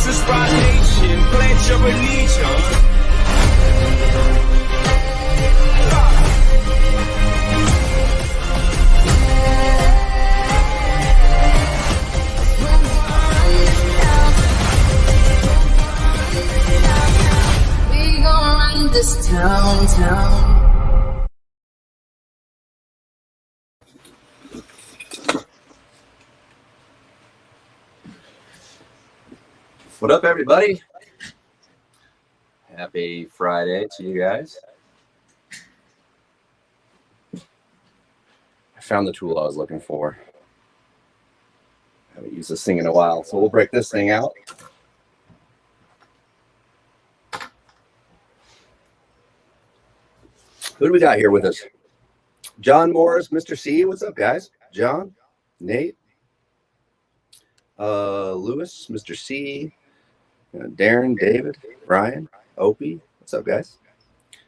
This is my nation, pledge of allegiance. We gon' run this town. What up, everybody? Happy Friday to you guys. I found the tool I was looking for. I haven't used this thing in a while, so we'll break this thing out. Who do we got here with us? John Morris, Mr. C. What's up, guys? John, Nate, Lewis, Mr. C, Darren, David, Brian, Opie. What's up, guys?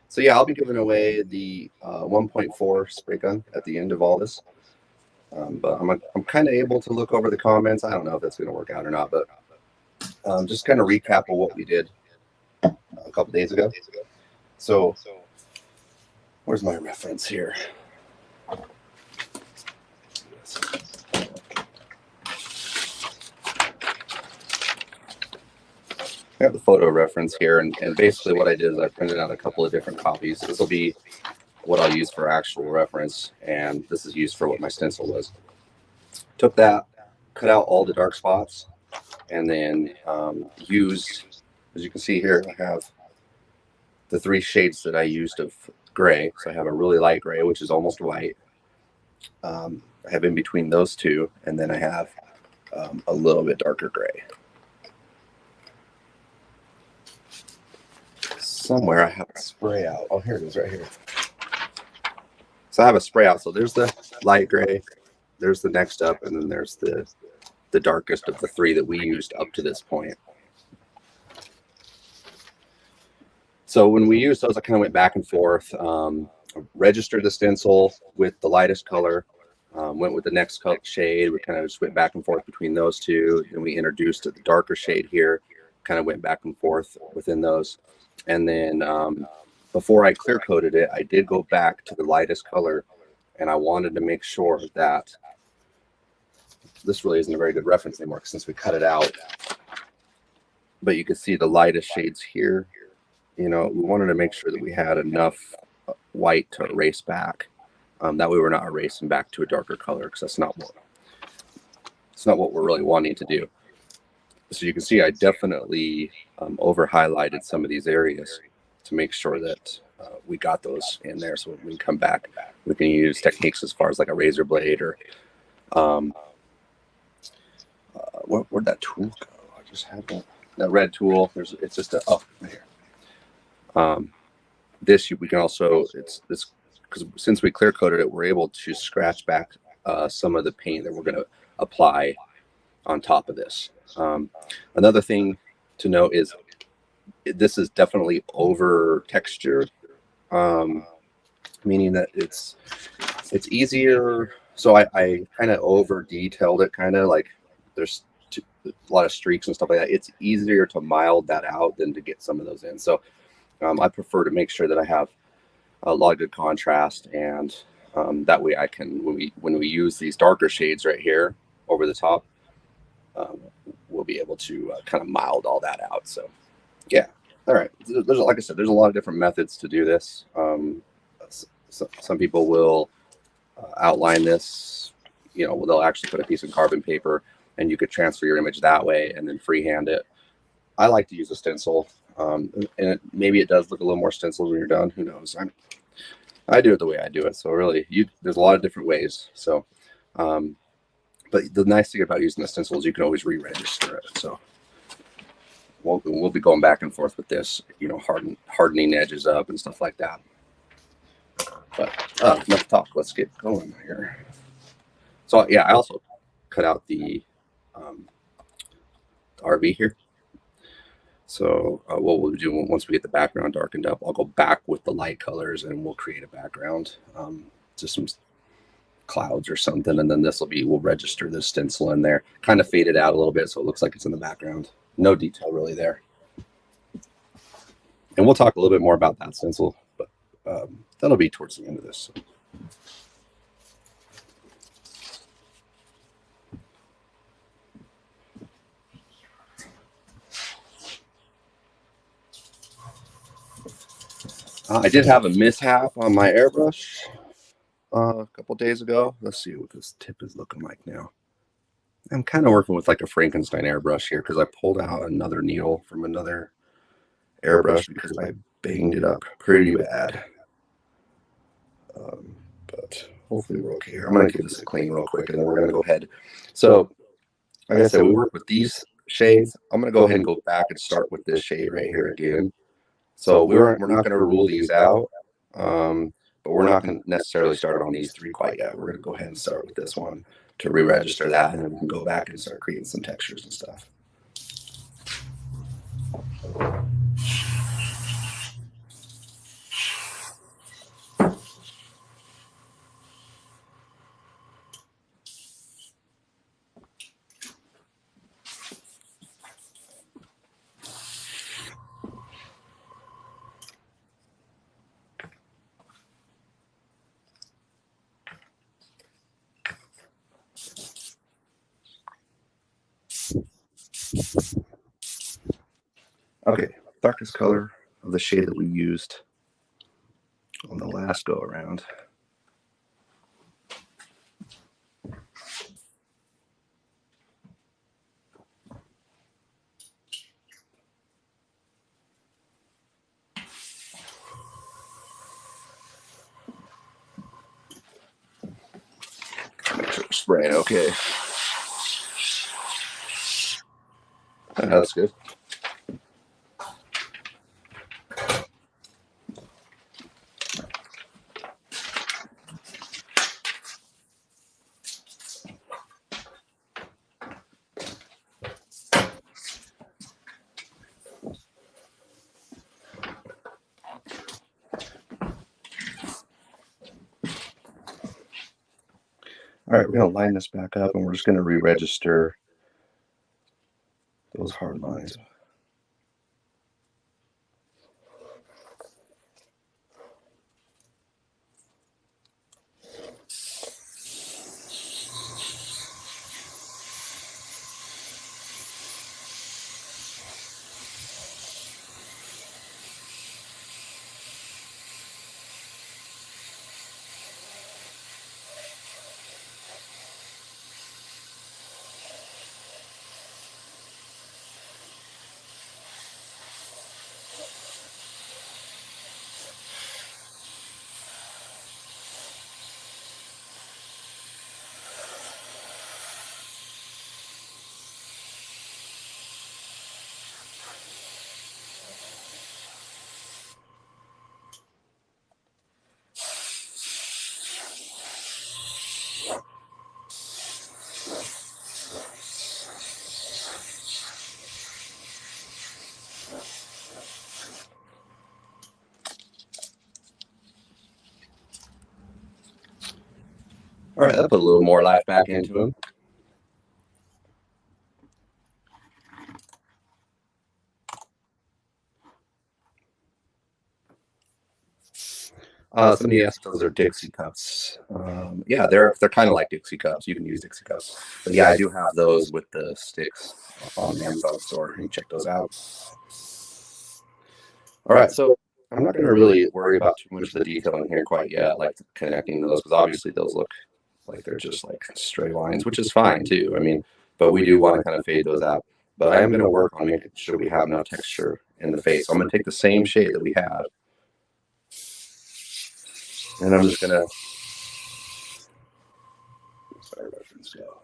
So yeah, I'll be giving away the 1.4 spray gun at the end of all this. But I'm kind of able to look over the comments. I don't know if that's going to work out or not, but just kind of recap of what we did a couple days ago. So where's my reference here? I have the photo reference here, and basically what I did is I printed out a couple of different copies. This will be what I'll use for actual reference, and this is used for what my stencil was. Took that, cut out all the dark spots, and then used, as you can see here, I have the 3 shades that I used of gray. So I have a really light gray, which is almost white. I have in between those two, and then I have a little bit darker gray. Somewhere I have a spray out. Oh, here it is right here. So I have a spray out. So there's the light gray, there's the next up, and then there's the darkest of the 3 that we used up to this point. So when we used those, I kind of went back and forth, registered the stencil with the lightest color, went with the next shade. We kind of just went back and forth between those two. And we introduced the darker shade here, kind of went back and forth within those. And then before I clear coated it, I did go back to the lightest color, and I wanted to make sure that this really isn't a very good reference anymore since we cut it out. But you can see the lightest shades here. You know, we wanted to make sure that we had enough white to erase back. That way we're not erasing back to a darker color, because it's not what we're really wanting to do. So you can see I definitely over highlighted some of these areas to make sure that we got those in there. So when we come back, we can use techniques as far as like a razor blade or where'd that tool go? I just had that red tool. It's just a, oh, right here. We can also, it's this, because since we clear coated it, we're able to scratch back some of the paint that we're going to apply on top of this. Another thing to note is this is definitely over texture, meaning that it's easier. So I kind of over detailed it, kind of like there's a lot of streaks and stuff like that. It's easier to mild that out than to get some of those in. So I prefer to make sure that I have a lot of good contrast, and that way I can, when we use these darker shades right here over the top, we'll be able to kind of mild all that out. So yeah, all right. There's, like I said, there's a lot of different methods to do this. Some people will outline this, you know, they'll actually put a piece of carbon paper and you could transfer your image that way and then freehand it. I like to use a stencil, and maybe it does look a little more stenciled when you're done. Who knows? I do it the way I do it. So really, there's a lot of different ways. So, but the nice thing about using the stencil is you can always re-register it. So we'll be going back and forth with this, you know, hardening edges up and stuff like that. But enough talk. Let's get going here. So yeah, I also cut out the RV here. So what we'll do once we get the background darkened up, I'll go back with the light colors and we'll create a background, just some clouds or something, and then we'll register the stencil in there, kind of fade it out a little bit so it looks like it's in the background. no detail really there. And we'll talk a little bit more about that stencil, but that'll be towards the end of this. I did have a mishap on my airbrush a couple days ago. Let's see what this tip is looking like now. I'm kind of working with like a Frankenstein airbrush here because I pulled out another needle from another airbrush because I banged it up pretty bad. But hopefully we're okay here. I'm going to give this a clean real quick and then we're going to go ahead. So like I said, we work with these shades. I'm going to go ahead and go back and start with this shade right here again. So we're not going to rule these out, but we're not going to necessarily start on these three quite yet. We're going to go ahead and start with this one to re-register that, and then we can go back and start creating some textures and stuff. Okay, darkest color of the shade that we used on the last go around. Make sure we're spraying okay. That's good. All right, we're going to line this back up and we're just going to re-register those hard lines. All right, that put a little more life back into him. Somebody asked if those are Dixie cups. Yeah, they're kind of like Dixie cups. You can use Dixie cups. But yeah, I do have those with the sticks on the Amazon store. You can check those out. All right, so I'm not going to really worry about too much of the detail in here quite yet, like connecting those, because obviously those look like they're just like stray lines, which is fine too. I mean, but we do want to kind of fade those out. But I am going to work on making sure we have enough texture in the face. So I'm going to take the same shade that we had, and I'm just going to, sorry, reference go.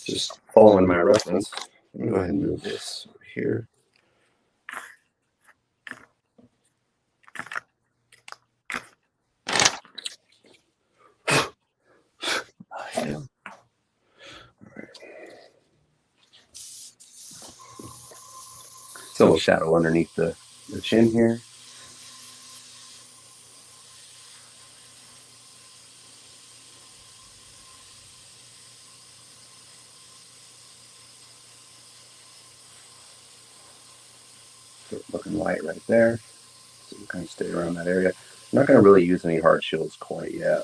Just following my reference. Let me go ahead and move this over here. So a little shadow underneath the chin here. looking light right there. So we'll kind of stay around that area. I'm not going to really use any hard shields quite yet.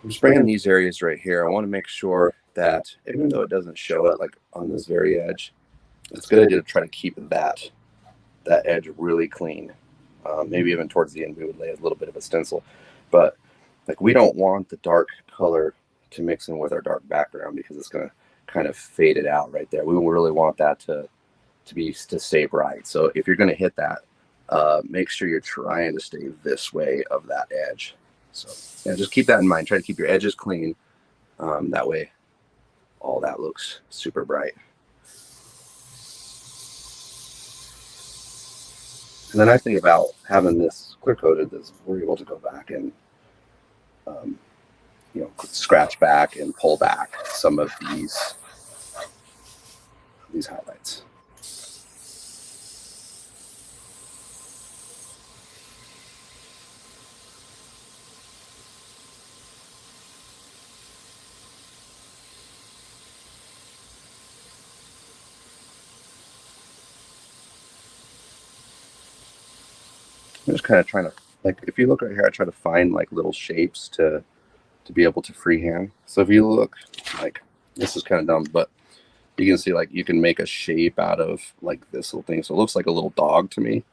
I'm spraying these areas right here. I want to make sure that even though it doesn't show it like on this very edge, it's a good idea to try to keep that edge really clean. Maybe even towards the end we would lay a little bit of a stencil, but like we don't want the dark color to mix in with our dark background because it's going to kind of fade it out right there. We really want that to stay bright. So if you're going to hit that, make sure you're trying to stay this way of that edge. So yeah, just keep that in mind. Try to keep your edges clean. That way all that looks super bright. And the nice thing about having this clear coated is we're able to go back and scratch back and pull back some of these highlights. I'm just kind of trying to, like, if you look right here, I try to find like little shapes to be able to freehand. So if you look, like, this is kind of dumb, but you can see like you can make a shape out of like this little thing. So it looks like a little dog to me.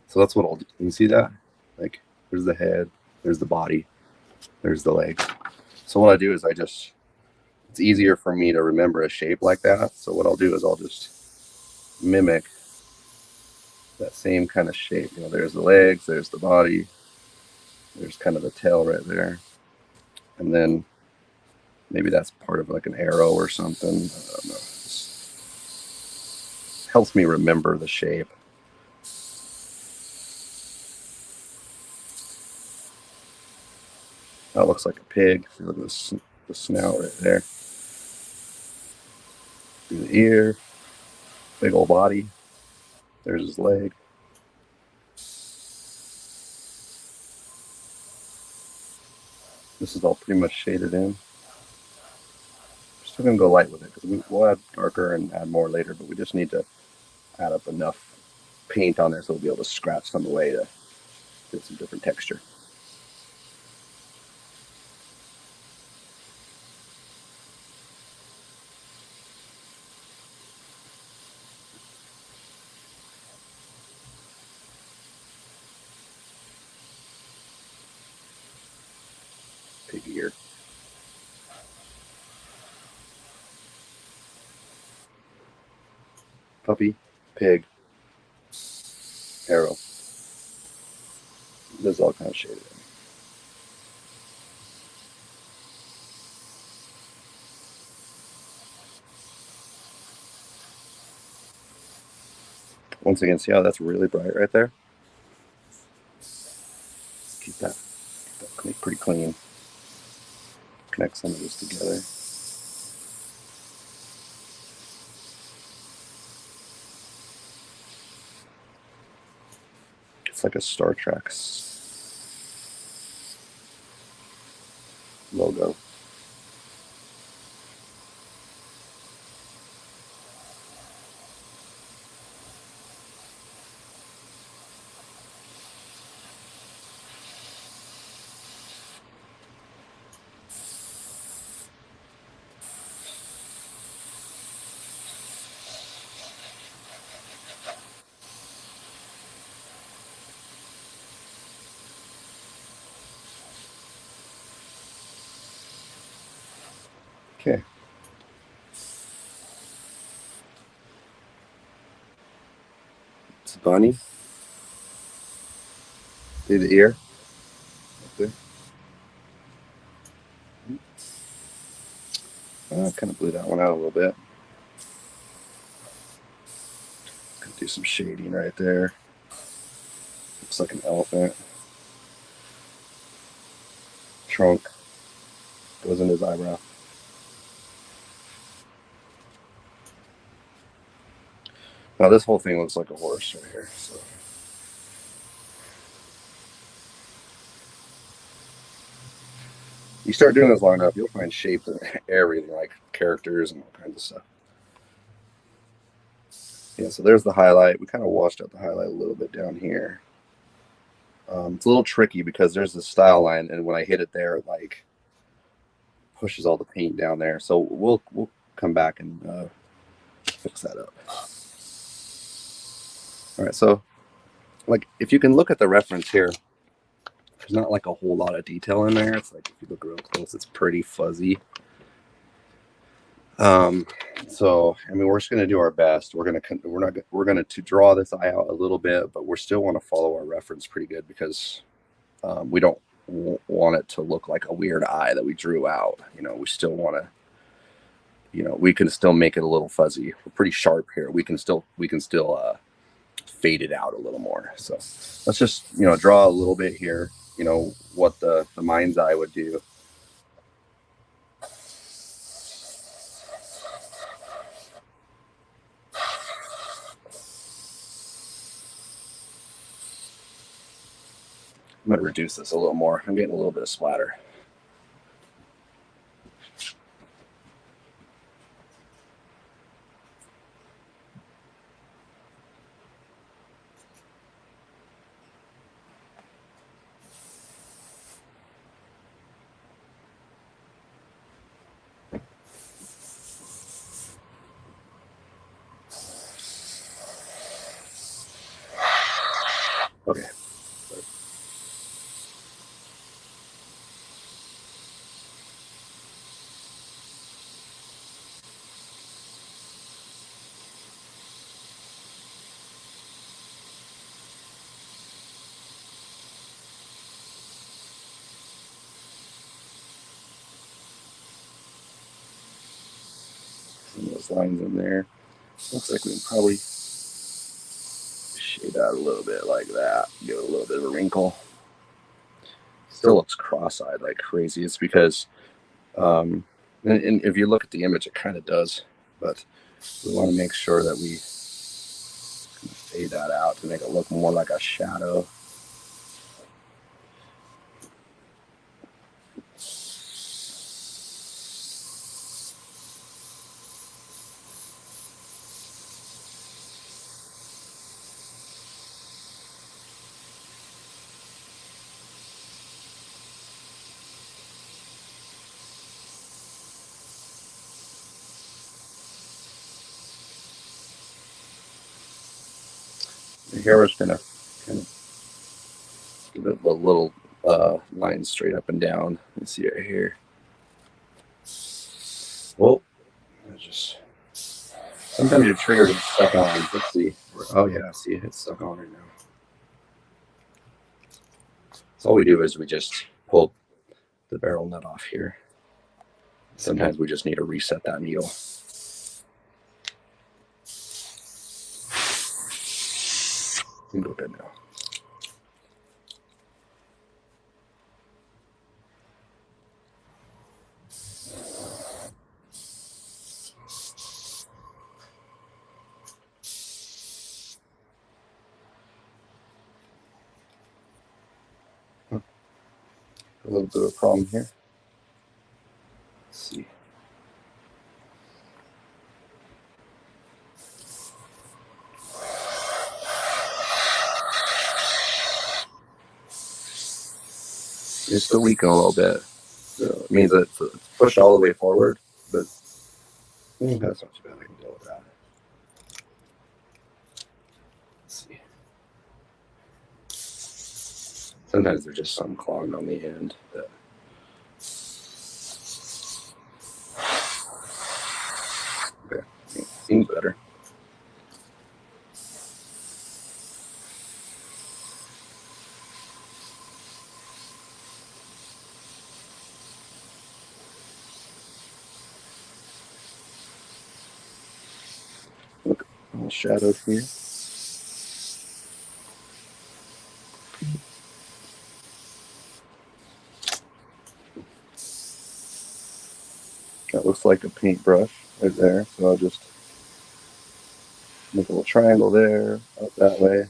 So that's what I'll do. You see that? Like, there's the head, there's the body, there's the legs. So what I do is it's easier for me to remember a shape like that. So what I'll do is I'll just mimic that same kind of shape. There's the legs, there's the body, there's kind of the tail right there. And then maybe that's part of like an arrow or something. I don't know. Just helps me remember the shape. That looks like a pig. See, look at the snout right there. Do the ear, big old body. There's his leg. This is all pretty much shaded in. Still gonna go light with it because we'll add darker and add more later, but we just need to add up enough paint on there so we'll be able to scratch some away to get some different texture. Pig ear. Puppy, pig, arrow. This is all kind of shaded in. Once again, see how that's really bright right there? Keep that pretty clean. Connect some of this together. It's like a Star Trek logo. Okay. It's a bunny. See the ear? Okay. I kind of blew that one out a little bit. Gonna do some shading right there. Looks like an elephant. Trunk goes into his eyebrow. Now this whole thing looks like a horse right here. So you start doing this long enough, you'll find shapes and everything, like characters and all kinds of stuff. Yeah, so there's the highlight. We kind of washed out the highlight a little bit down here. It's a little tricky because there's the style line, and when I hit it there, it like pushes all the paint down there. So we'll come back and fix that up. All right, so like if you can look at the reference here, there's not like a whole lot of detail in there. It's like if you look real close, it's pretty fuzzy. So I mean, we're just gonna do our best. We're gonna to draw this eye out a little bit, but we still want to follow our reference pretty good because we don't want it to look like a weird eye that we drew out. You know, we still want to, you know, we can still make it a little fuzzy. We're pretty sharp here. We can still fade it out a little more. So let's just, you know, draw a little bit here. You know what the mind's eye would do. I'm going to reduce this a little more. I'm getting a little bit of splatter. Okay. Some of those lines in there. Looks like we can probably shade out a little bit like that. Give it a little bit of a wrinkle. Still looks cross-eyed like crazy. It's because, and if you look at the image, it kind of does. But we want to make sure that we fade that out to make it look more like a shadow. Here we're just gonna kind of give it a little line straight up and down. You see it right here. Well, just sometimes your trigger gets stuck on. Let's see. Oh yeah, see it's stuck on right now. So all we do is we just pull the barrel nut off here. Sometimes we just need to reset that needle. Go good now. A little bit of a problem here. Let's see. It's still leaking a little bit. So it means that it's pushed all the way forward, but that's not too bad. I can deal with that. Let's see. Sometimes there's just some clogged on the end. shadows here. That looks like a paintbrush right there. So I'll just make a little triangle there, up that way.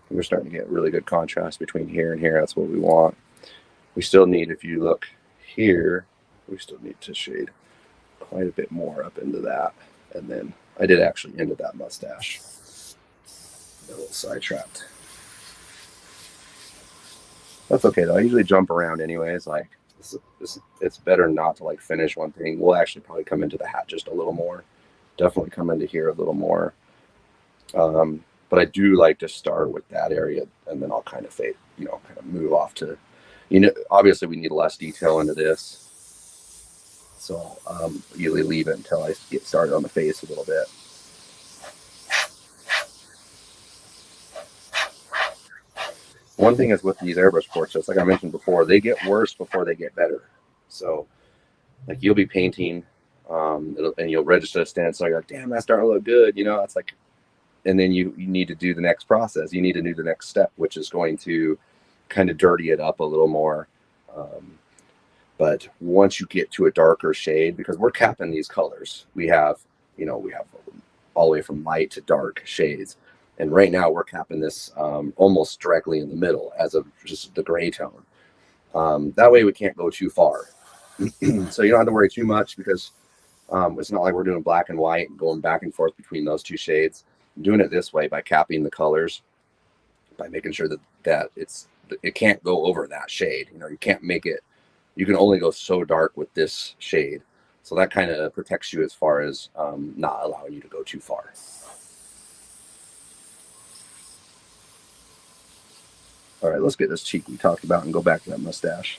We're starting to get really good contrast between here and here. That's what we want. We still need, if you look here, we still need to shade quite a bit more up into that. And then I did actually into that mustache. A little sidetracked. That's okay though. I usually jump around anyways. Like it's better not to like finish one thing. We'll actually probably come into the hat just a little more. Definitely come into here a little more. But I do like to start with that area, and then I'll kind of fade, kind of move off to, obviously we need less detail into this. So usually leave it until I get started on the face a little bit. One thing is with these airbrush portraits, like I mentioned before, they get worse before they get better. So like you'll be painting and you'll register a stencil. You're like, damn, that's starting to look good. It's like, and then you need to do the next process. You need to do the next step, which is going to kind of dirty it up a little more. But once you get to a darker shade, because we're capping these colors, we have all the way from light to dark shades. And right now we're capping this almost directly in the middle as of just the gray tone. That way we can't go too far. So you don't have to worry too much, because it's not like we're doing black and white and going back and forth between those two shades. I'm doing it this way by capping the colors, by making sure that it can't go over that shade. You can't make it, you can only go so dark with this shade. So that kind of protects you as far as not allowing you to go too far. All right, let's get this cheek we talked about and go back to that mustache.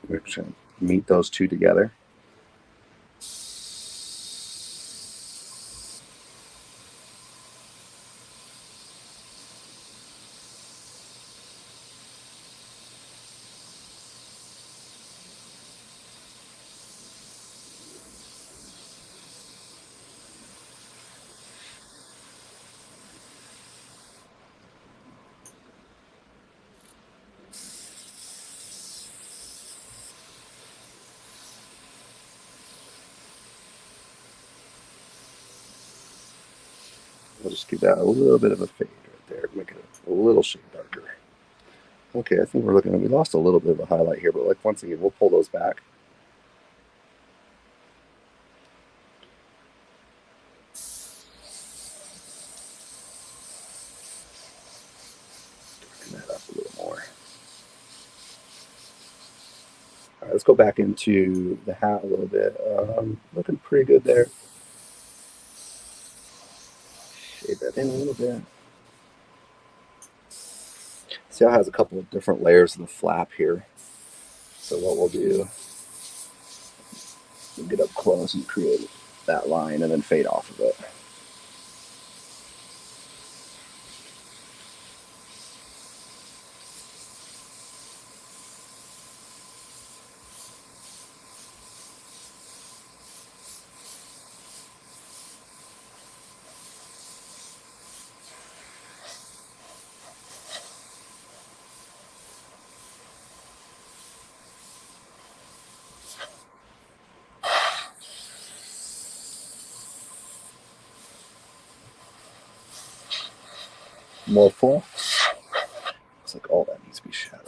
We're trying to meet those two together. We'll just give that a little bit of a fade right there, make it a little shade darker. Okay, I think we're looking at, we lost a little bit of a highlight here, but like once again, we'll pull those back. Darken that up a little more. All right, let's go back into the hat a little bit. Looking pretty good there. Shade that in a little bit. See how it has a couple of different layers of the flap here. So what we'll do, we'll get up close and create that line and then fade off of it. More full. Looks like all that needs to be shadowed.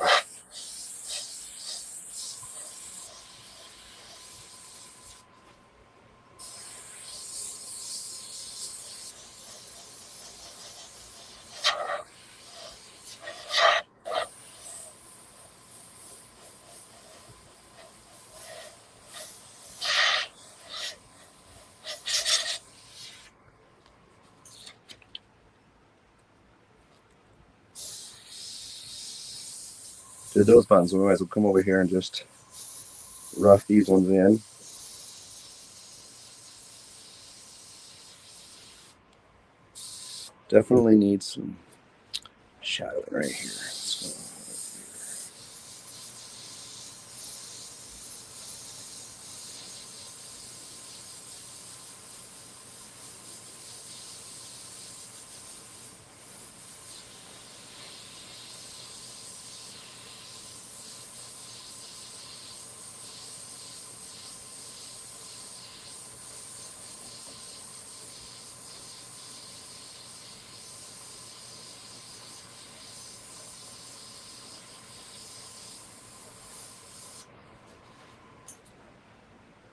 did those buttons. We might as well come over here and just rough these ones in. Definitely need some shadowing right here. So,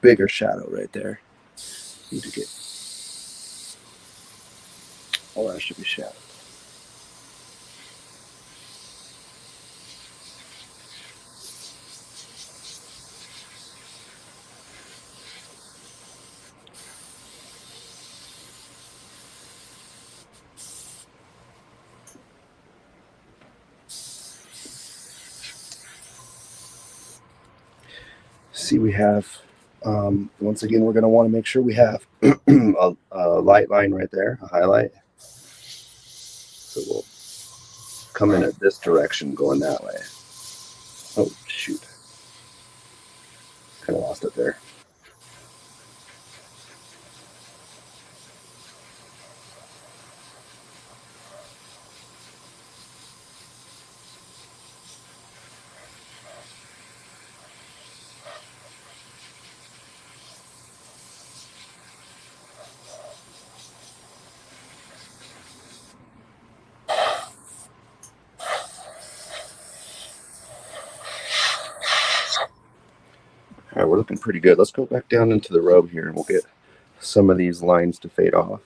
bigger shadow right there. Need to get, oh, that should be shadow. See, we have, once again, we're going to want to make sure we have a light line right there, a highlight. So we'll come in at this direction going that way. Oh, shoot. Kind of lost it there. All right, we're looking pretty good. Let's go back down into the robe here and we'll get some of these lines to fade off.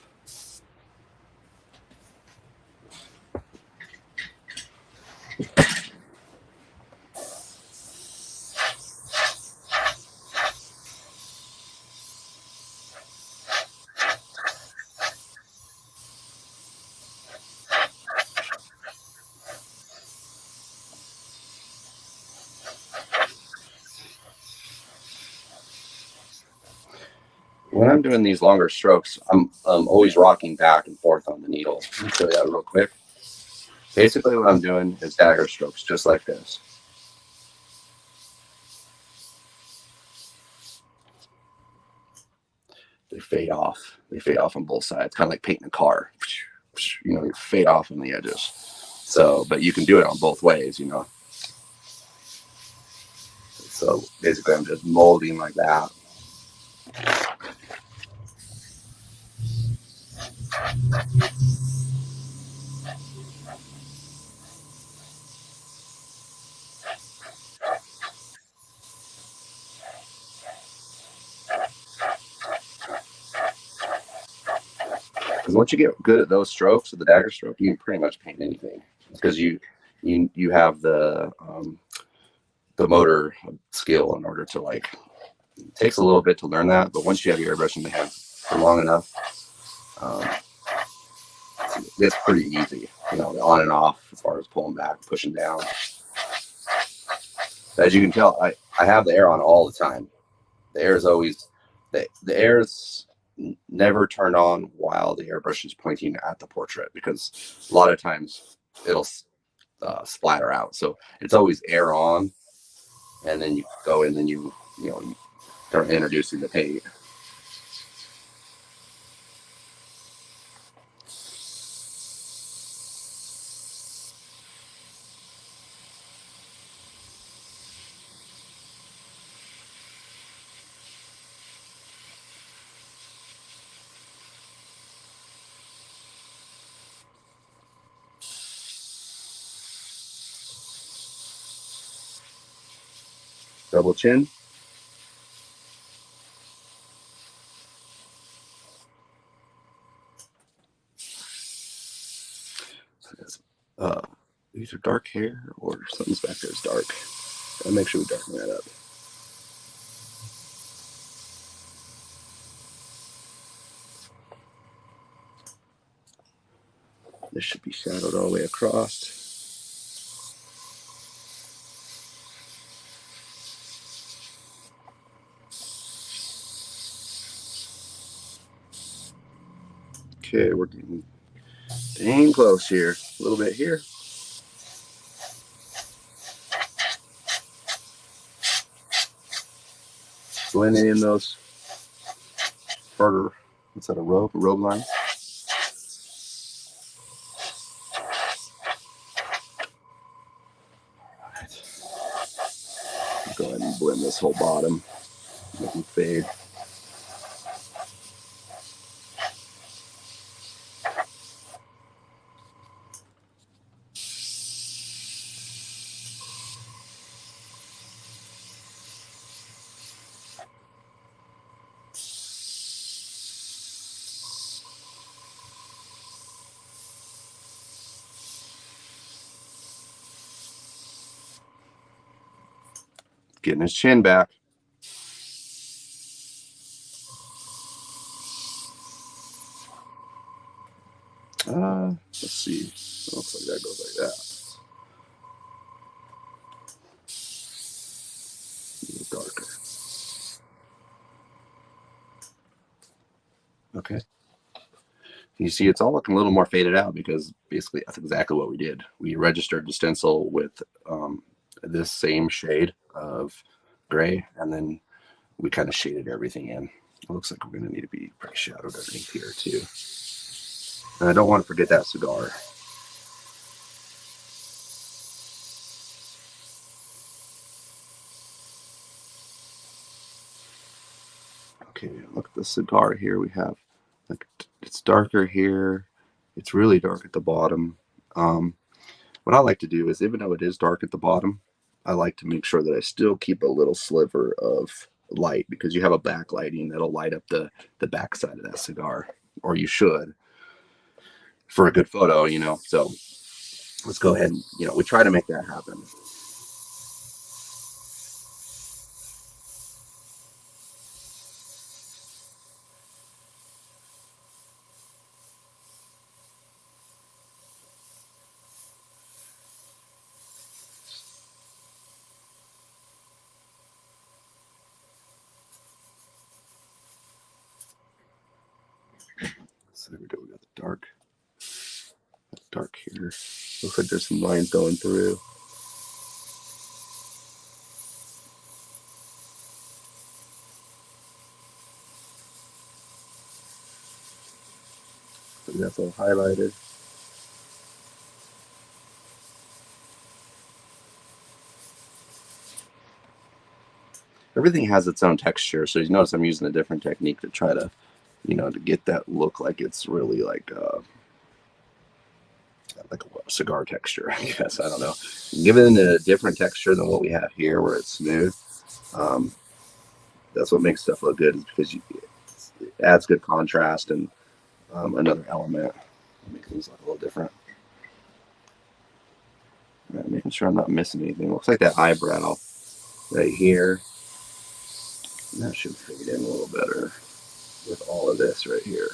When I'm doing these longer strokes, I'm always rocking back and forth on the needle. Let me show you that real quick. Basically what I'm doing is dagger strokes, just like this. They fade off. They fade off on both sides, kind of like painting a car. You know, you fade off on the edges. So, but you can do it on both ways, you know. So basically I'm just molding like that. Because once you get good at those strokes, the dagger stroke, you can pretty much paint anything. Because you have the motor skill in order to, like, it takes a little bit to learn that, but once you have your airbrush in the hand for long enough, it's pretty easy, you know, on and off as far as pulling back, pushing down. As you can tell, I have the air on all the time. The air is always, the air is never turned on while the airbrush is pointing at the portrait, because a lot of times it'll splatter out. So it's always air on, and then you go in and you start introducing the paint. Double chin. These are dark hair, or something's back there is dark. I'll make sure we darken that up. This should be shadowed all the way across. Okay, we're getting dang close here. A little bit here. Blending in those further, what's that, a robe line? Alright. Go ahead and blend this whole bottom. Make them fade. Getting his chin back. Let's see. It looks like that goes like that. A little darker. Okay. You see, it's all looking a little more faded out because basically that's exactly what we did. We registered the stencil with this same shade of gray, and then we kind of shaded everything in. It looks like we're going to need to be pretty shadowed underneath here too. And I don't want to forget that cigar. Okay, look at the cigar here. We have, like, it's darker here. It's really dark at the bottom. What I like to do is, even though it is dark at the bottom, I like to make sure that I still keep a little sliver of light, because you have a backlighting that'll light up the back side of that cigar, or you should, for a good photo, you know. So let's go ahead and, you know, we try to make that happen. So there we go. We got the dark here. Looks like there's some lines going through. So that's all highlighted. Everything has its own texture, so you notice I'm using a different technique to try to, you know, to get that look like it's really like a cigar texture, I guess. I don't know. Given a different texture than what we have here, where it's smooth, that's what makes stuff look good, is because it adds good contrast and another element. Make things look a little different. Making sure I'm not missing anything. Looks like that eyebrow right here. That should fade in a little better with all of this right here.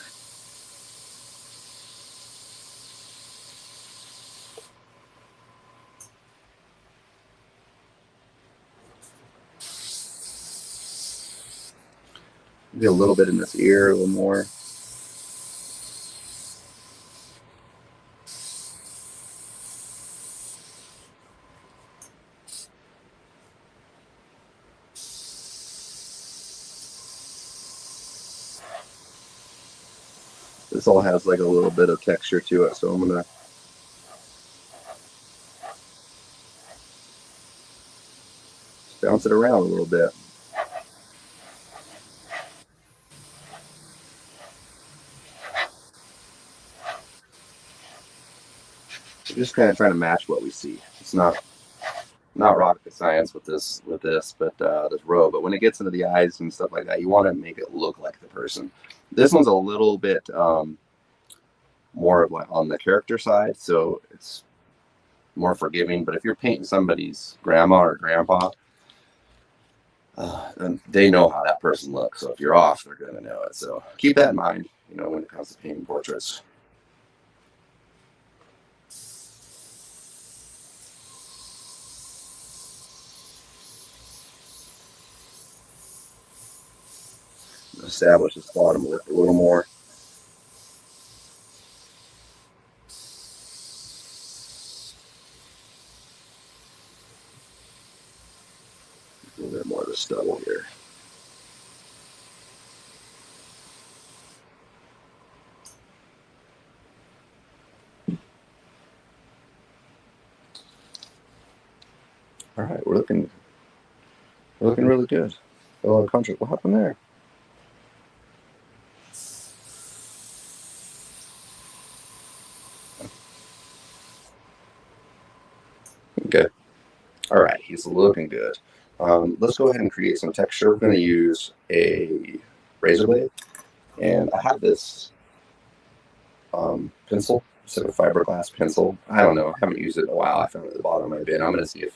Maybe a little bit in this ear, a little more. This all has like a little bit of texture to it, so I'm gonna bounce it around a little bit. Just kind of trying to match what we see. It's not rocket science with this, but this robe. But when it gets into the eyes and stuff like that, you want to make it look like the person. This one's a little bit more of like on the character side, so it's more forgiving. But if you're painting somebody's grandma or grandpa, and they know how that person looks. So if you're off, they're going to know it. So keep that in mind, you know, when it comes to painting portraits. Establish this bottom lip a little more. stubble here. All right, we're looking really good. A lot of contrast. What happened there? Okay. All right, he's looking good. Let's go ahead and create some texture. We're going to use a razor blade, and I have this pencil, sort of fiberglass pencil. I don't know. I haven't used it in a while. I found it at the bottom of my bin. I'm going to see if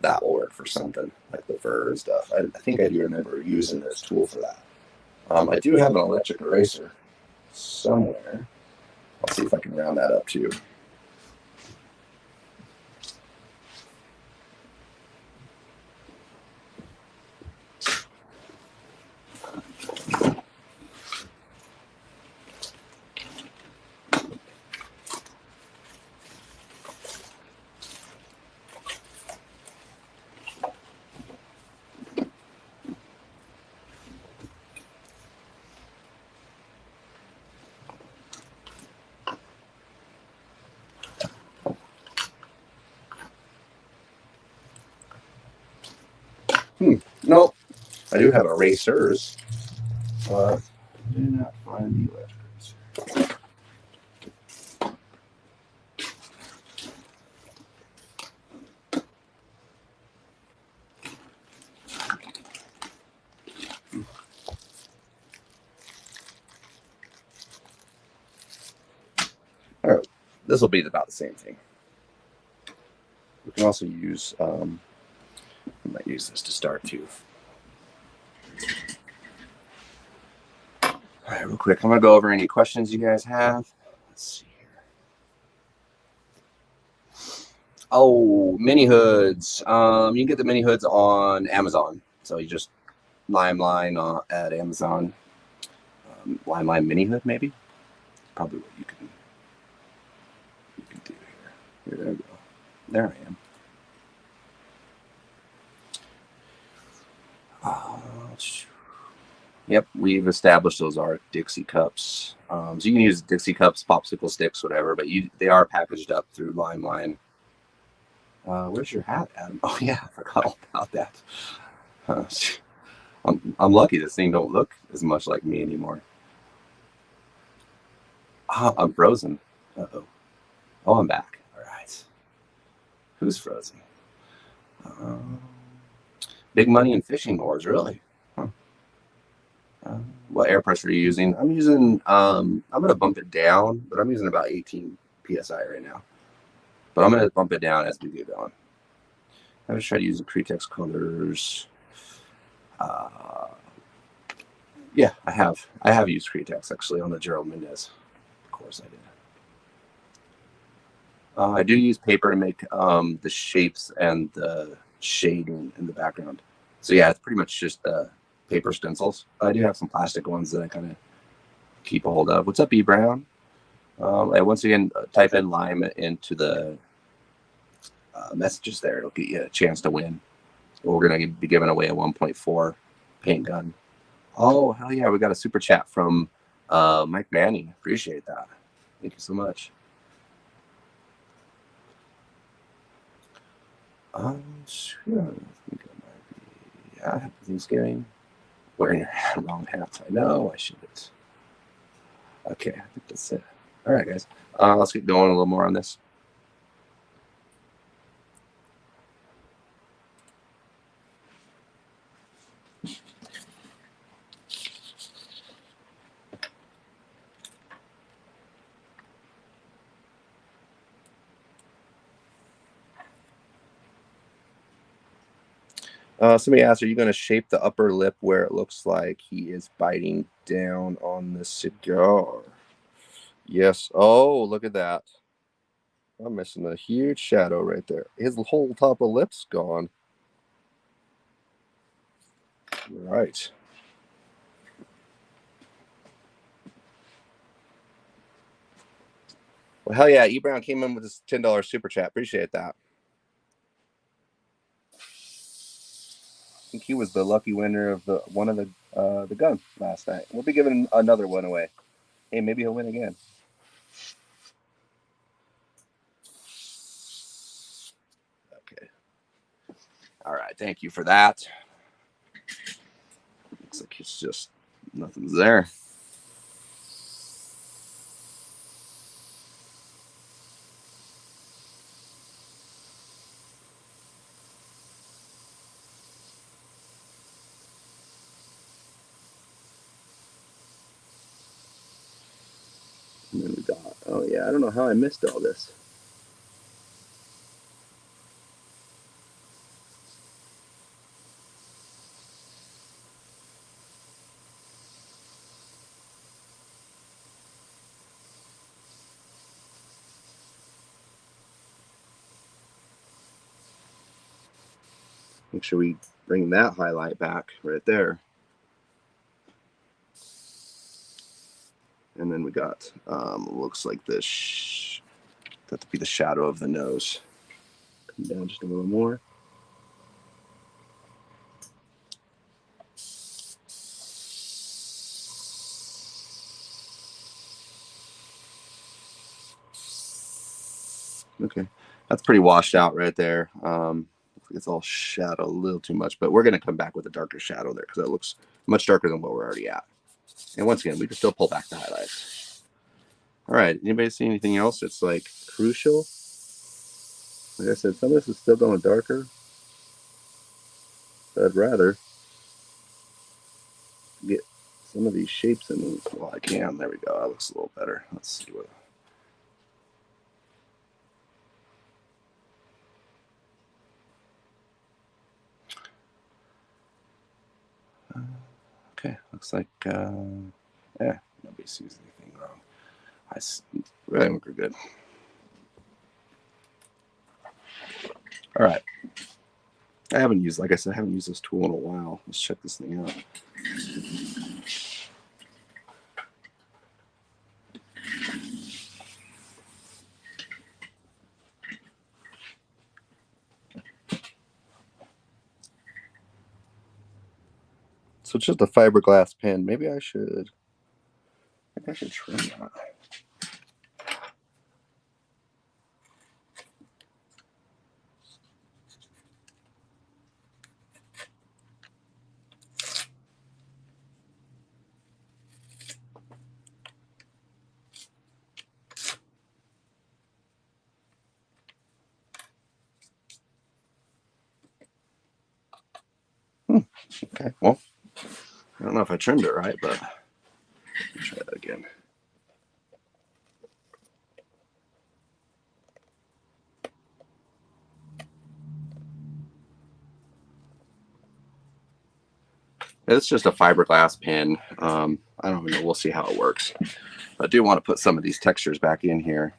that will work for something like the fur and stuff. I think I do remember using this tool for that. I do have an electric eraser somewhere. I'll see if I can round that up too. Nope. I do have erasers, but I do not find the electric eraser. All right, this will be about the same thing. We can also use, I might use this to start too. All right, real quick, I'm gonna go over any questions you guys have. Let's see here. Oh, mini hoods. You can get the mini hoods on Amazon. So you just line at Amazon. Line mini hood, maybe. Probably what you can do here. There we go. There I am. Yep, we've established those are Dixie cups. So you can use Dixie cups, popsicle sticks, whatever, but they are packaged up through Line. Where's your hat, Adam? Oh yeah, I forgot all about that. I'm lucky this thing don't look as much like me anymore. I'm frozen. Uh-oh. Oh, I'm back. All right. Who's frozen? Big money in fishing oars, really? Huh. What airbrush are you using? I'm using, I'm going to bump it down, but I'm using about 18 PSI right now. But I'm going to bump it down as we get going. I'm just trying to use the Cretex colors. Yeah, I have used Cretex actually on the Gerald Mendez. Of course I did. I do use paper to make the shapes and the shading in the background. So yeah, it's pretty much just paper stencils. I do have some plastic ones that I kind of keep a hold of. What's up, E Brown? And once again, type in Lime into the messages there. It'll get you a chance to win. We're going to be giving away a 1.4 paint gun. Oh, hell yeah. We got a super chat from Mike Manning. Appreciate that. Thank you so much. Sure. I think I might be. Yeah, happy Thanksgiving. Wearing your wrong hat. I know I shouldn't. Okay, I think that's it. All right, guys. Let's get going a little more on this. Somebody asked, are you going to shape the upper lip where it looks like he is biting down on the cigar? Yes. Oh, look at that. I'm missing a huge shadow right there. His whole top of lip's gone. Right. Well, hell yeah. E Brown came in with his $10 super chat. Appreciate that. think he was the lucky winner of one of the gun last night. We'll be giving another one away. Hey, maybe he'll win again. Okay. All right. Thank you for that. Looks like it's just nothing's there. And then we got, oh yeah, I don't know how I missed all this. Make sure we bring that highlight back right there. And then we got, looks like this, that to be the shadow of the nose. Come down just a little more. Okay, that's pretty washed out right there. It's all shadow a little too much, but we're going to come back with a darker shadow there because that looks much darker than what we're already at. And once again, we can still pull back the highlights. All right, anybody see anything else that's like crucial? Like I said, some of this is still going darker, but I'd rather get some of these shapes in while I can. There we go, that looks a little better. Let's see what. Okay, looks like, yeah, nobody sees anything wrong. I think we're good. All right. I haven't used, like I said, I haven't used this tool in a while. Let's check this thing out. So it's just a fiberglass pen. Maybe I should trim that. Okay, well, I don't know if I trimmed it right, but let's try that again. It's just a fiberglass pen. I don't know. We'll see how it works. I do want to put some of these textures back in here.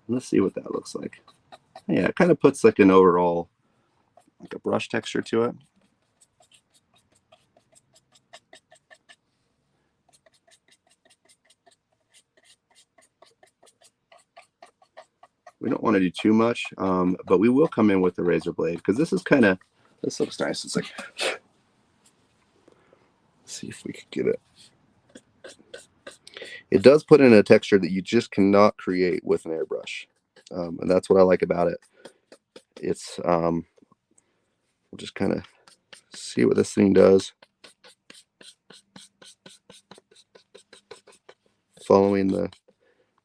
Let's see what that looks like. Yeah, it kind of puts like an overall, like a brush texture to it. We don't want to do too much, but we will come in with the razor blade because this is kind of, this looks nice. It's like, let's see if we could get it. It does put in a texture that you just cannot create with an airbrush, and that's what I like about it. It's we'll just kind of see what this thing does. Following the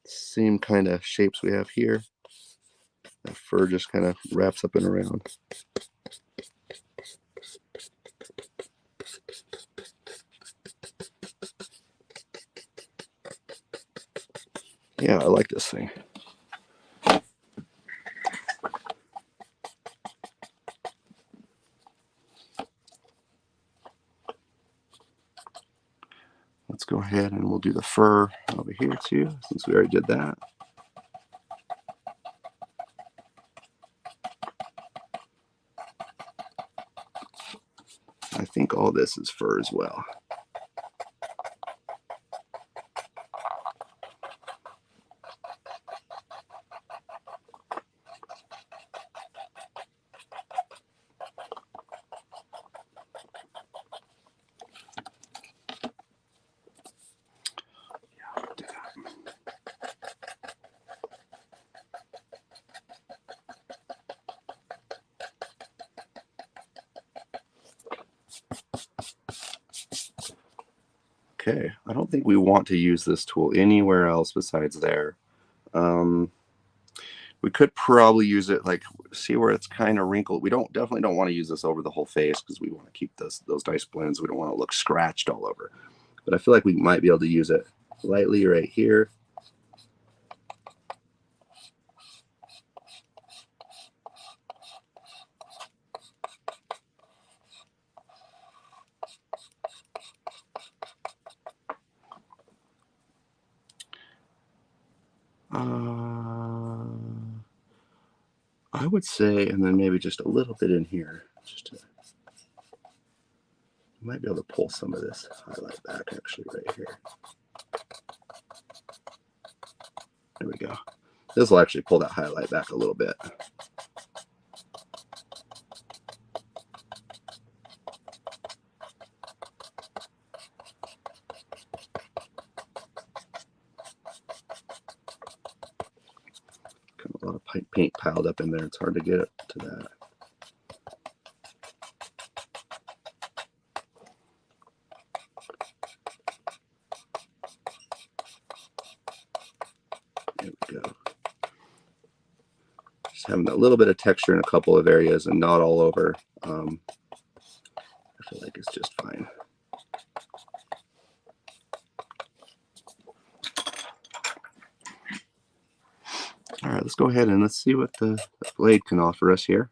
same kind of shapes we have here. That fur just kind of wraps up and around. Yeah, I like this thing. Let's go ahead and we'll do the fur over here too, since we already did that. I think all this is fur as well. Okay, I don't think we want to use this tool anywhere else besides there. We could probably use it, like, see where it's kind of wrinkled. We definitely don't want to use this over the whole face because we want to keep those nice blends. We don't want to look scratched all over. But I feel like we might be able to use it lightly right here. I would say, and then maybe just a little bit in here. You might be able to pull some of this highlight back actually right here. There we go. This will actually pull that highlight back a little bit. A lot of paint piled up in there. It's hard to get it to that. There we go. Just having a little bit of texture in a couple of areas and not all over. I feel like it's just fine. All right, let's go ahead and let's see what the blade can offer us here.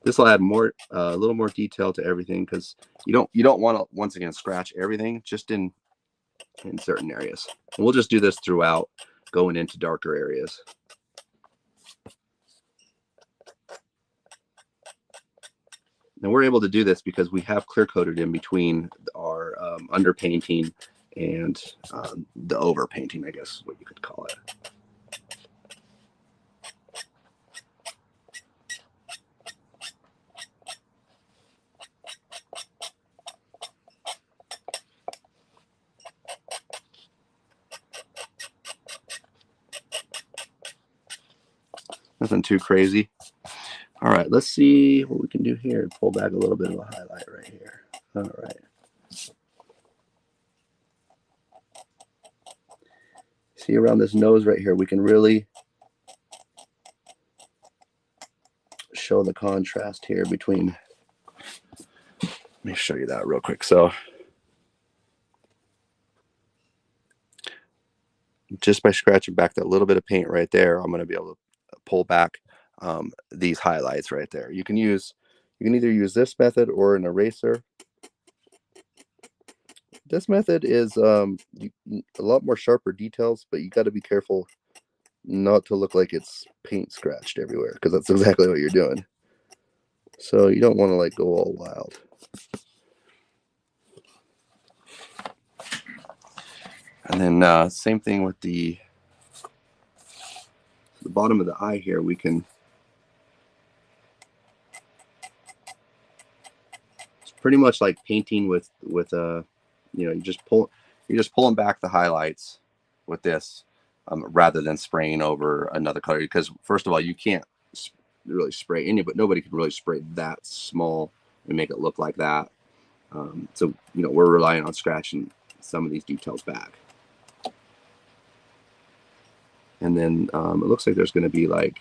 This will add more, a little more detail to everything because you don't want to once again scratch everything, just in certain areas. And we'll just do this throughout, going into darker areas. And we're able to do this because we have clear coated in between our underpainting and the overpainting, I guess is what you could call it. Nothing too crazy. All right, let's see what we can do here. Pull back a little bit of a highlight right here. All right. See around this nose right here, we can really show the contrast here between. Let me show you that real quick. So just by scratching back that little bit of paint right there, I'm going to be able to pull back these highlights right there. You can either use this method or an eraser. This method is a lot more sharper details, but you got to be careful not to look like it's paint scratched everywhere, because that's exactly what you're doing. So you don't want to like go all wild. And then same thing with the bottom of the eye here. We can, it's pretty much like painting with you're just pulling back the highlights with this rather than spraying over another color, because first of all, you can't really spray nobody can really spray that small and make it look like that. So we're relying on scratching some of these details back. And then it looks like there's going to be like,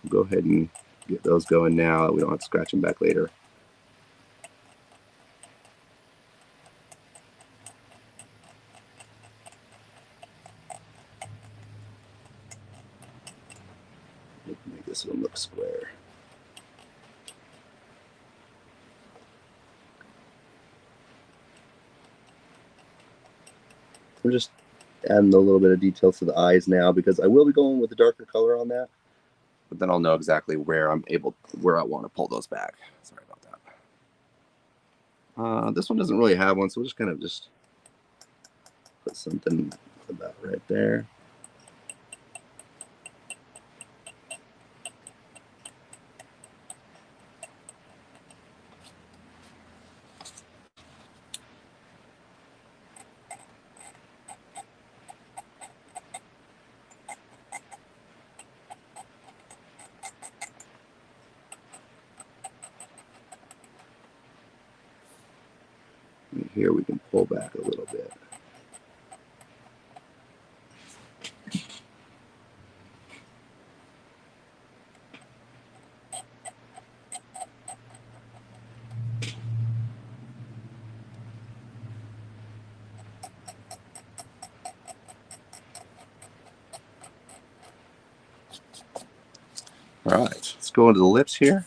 go ahead and get those going now. We don't have to scratch them back later. Make this one look square. We're just adding a little bit of detail to the eyes now, because I will be going with a darker color on that, but then I'll know exactly where I want to pull those back. Sorry about that. This one doesn't really have one, so we'll just kind of just put something about right there. Here we can pull back a little bit. All right, let's go into the lips here.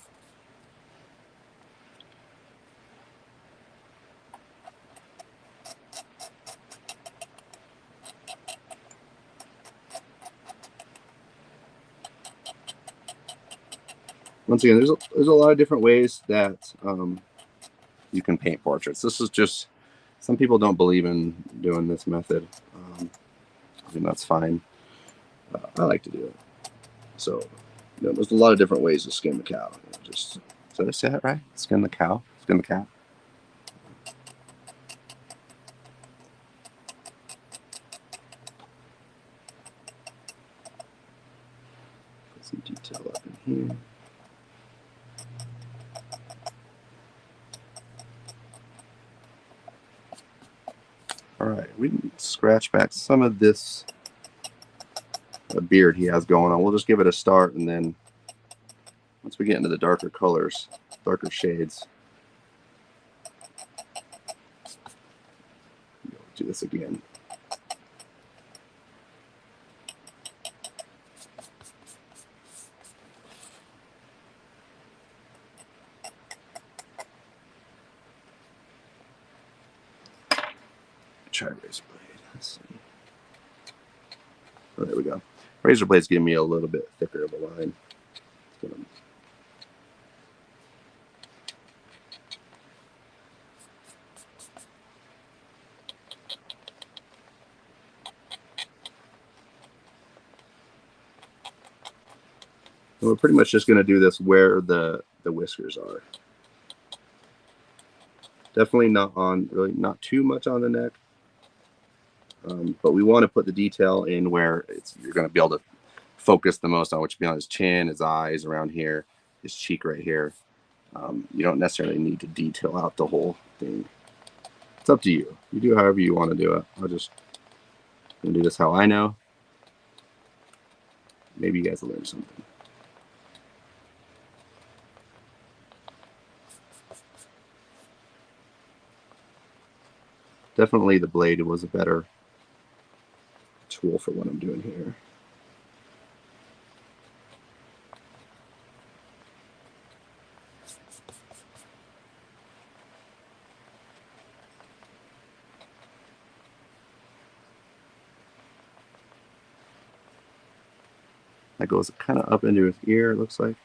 Once again, there's a lot of different ways that you can paint portraits. This is just, some people don't believe in doing this method, and that's fine. I like to do it. So, you know, there's a lot of different ways to skin the cow. Just, did I say that right? Skin the cow? Skin the cat? Put some detail up in here. All right, we can scratch back some of this beard he has going on. We'll just give it a start, and then once we get into the darker colors, darker shades, we'll do this again. Try razor blade. Let's see. Oh, there we go. Razor blade's giving me a little bit thicker of a line. And we're pretty much just going to do this where the whiskers are. Definitely not on, really not too much on the neck. But we want to put the detail in where you're going to be able to focus the most on, which would be on his chin, his eyes, around here, his cheek right here. You don't necessarily need to detail out the whole thing. It's up to you. You do however you want to do it. I'm gonna do this how I know. Maybe you guys will learn something. Definitely the blade was a better tool for what I'm doing here. That goes kind of up into his ear, it looks like.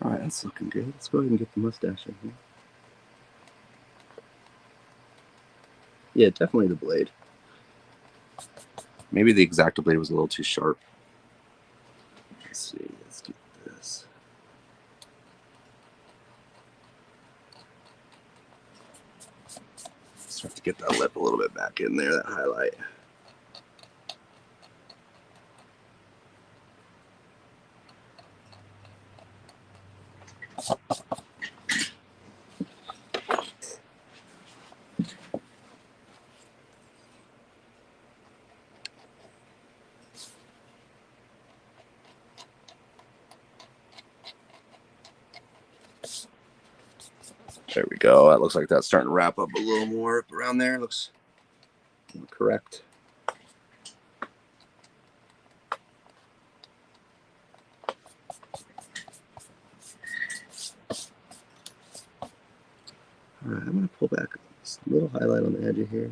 All right, that's looking good. Let's go ahead and get the mustache in here. Yeah, definitely the blade. Maybe the X-Acto blade was a little too sharp. Let's see, let's get this. Start to get that lip a little bit back in there, that highlight. There we go. That looks like that's starting to wrap up a little more around there. Looks correct. All right, I'm going to pull back just a little highlight on the edge of here.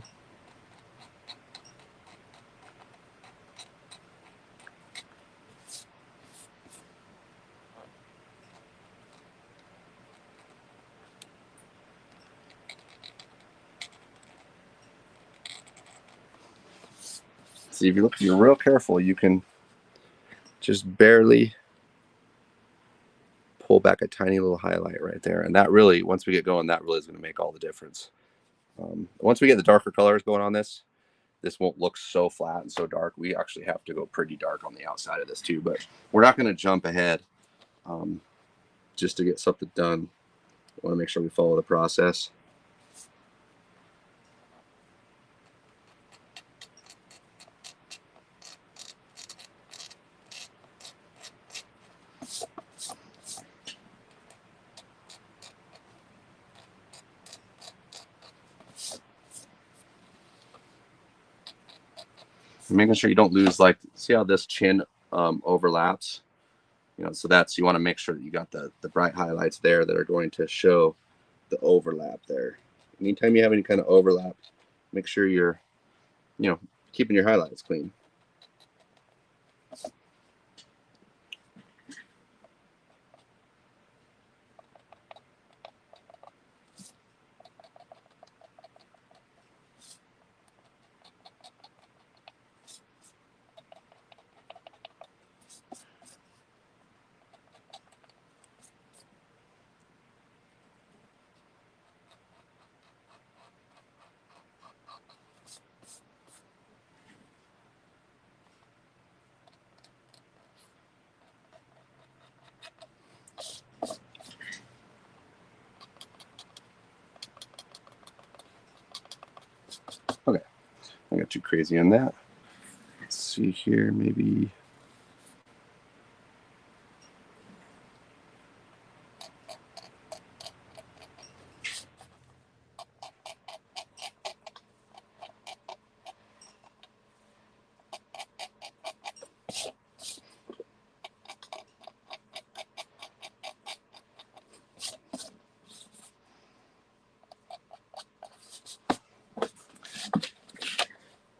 See, if you're real careful, you can just barely pull pull back a tiny little highlight right there. And that really, once we get going, that really is going to make all the difference. Once we get the darker colors going on this won't look so flat and so dark. We actually have to go pretty dark on the outside of this too, but we're not going to jump ahead just to get something done. I want to make sure we follow the process. Making sure you don't lose, like, see how this chin overlaps, you know, so that's, you want to make sure that you got the bright highlights there that are going to show the overlap there. Anytime you have any kind of overlap, make sure you're, you know, keeping your highlights clean. Okay, I got too crazy on that. Let's see here, maybe.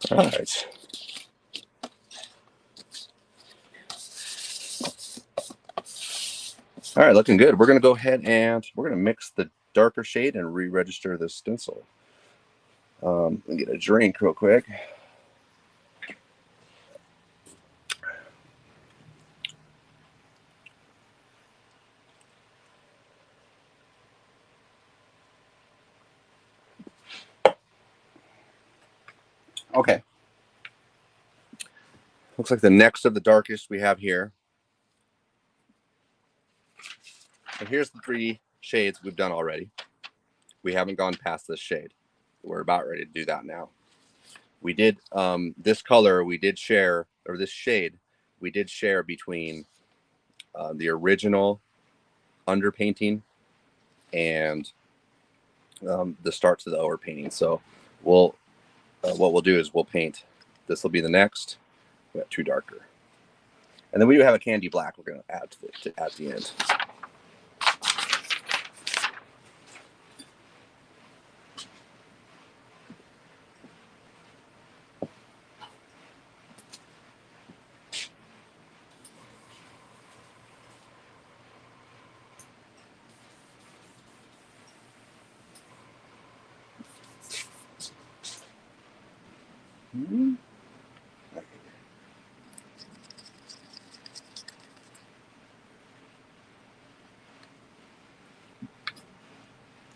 All right. All right, looking good. We're going to go ahead and we're going to mix the darker shade and re-register the stencil. Let me get a drink real quick. Okay. Looks like the next of the darkest we have here. And here's the 3 shades we've done already. We haven't gone past this shade. We're about ready to do that now. We did this color, we did share, or this shade, we did share between the original underpainting and the start to the overpainting. So we'll what we'll do is we'll paint. This will be the next. We got 2 darker, and then we do have a candy black. We're going to add at the end.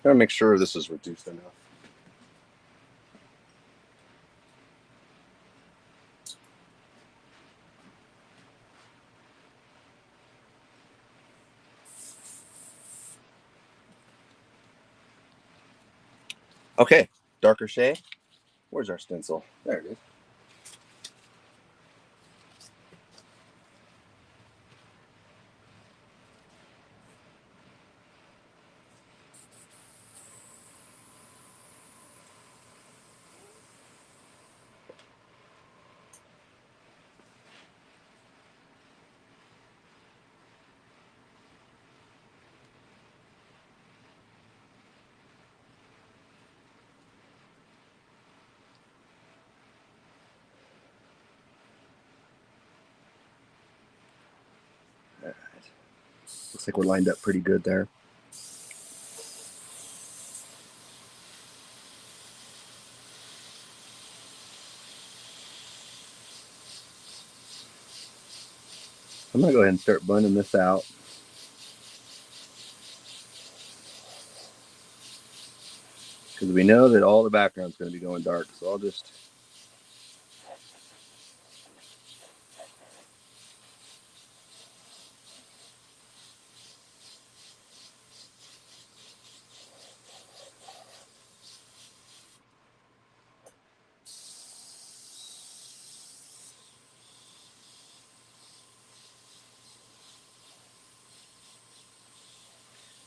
Gotta make sure this is reduced enough. Okay, darker shade. Where's our stencil? There it is. All right. Looks like we're lined up pretty good there. I'm gonna go ahead and start blending this out. because we know that all the background's going to be going dark. So I'll just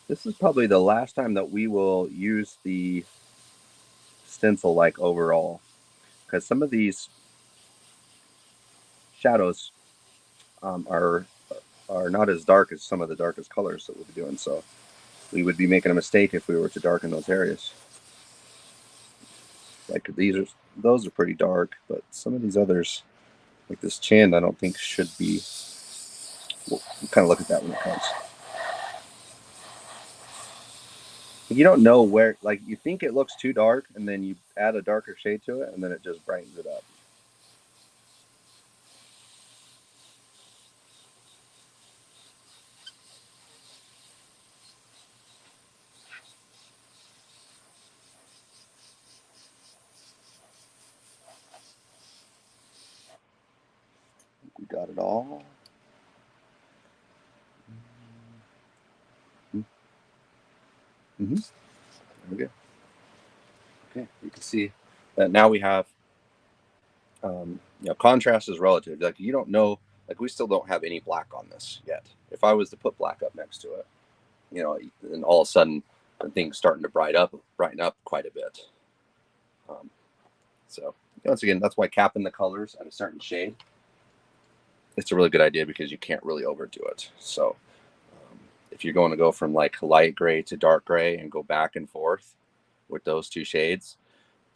this is probably the last time that we will use the stencil like overall, because some of these shadows are not as dark as some of the darkest colors that we'll be doing. So we would be making a mistake if we were to darken those areas. Like those are pretty dark, but some of these others, like this chin, I don't think should be. We'll kind of look at that when it comes. You don't know where, like you think it looks too dark, and then you add a darker shade to it, and then it just brightens it up. We got it all. Mm-hmm. There we go. Okay, you can see that now we have, you know, contrast is relative. Like you don't know, like we still don't have any black on this yet. If I was to put black up next to it, you know, and all of a sudden the thing's starting to brighten up quite a bit. So once again, that's why capping the colors at a certain shade, it's a really good idea because you can't really overdo it. So if you're going to go from like light gray to dark gray and go back and forth with those two shades,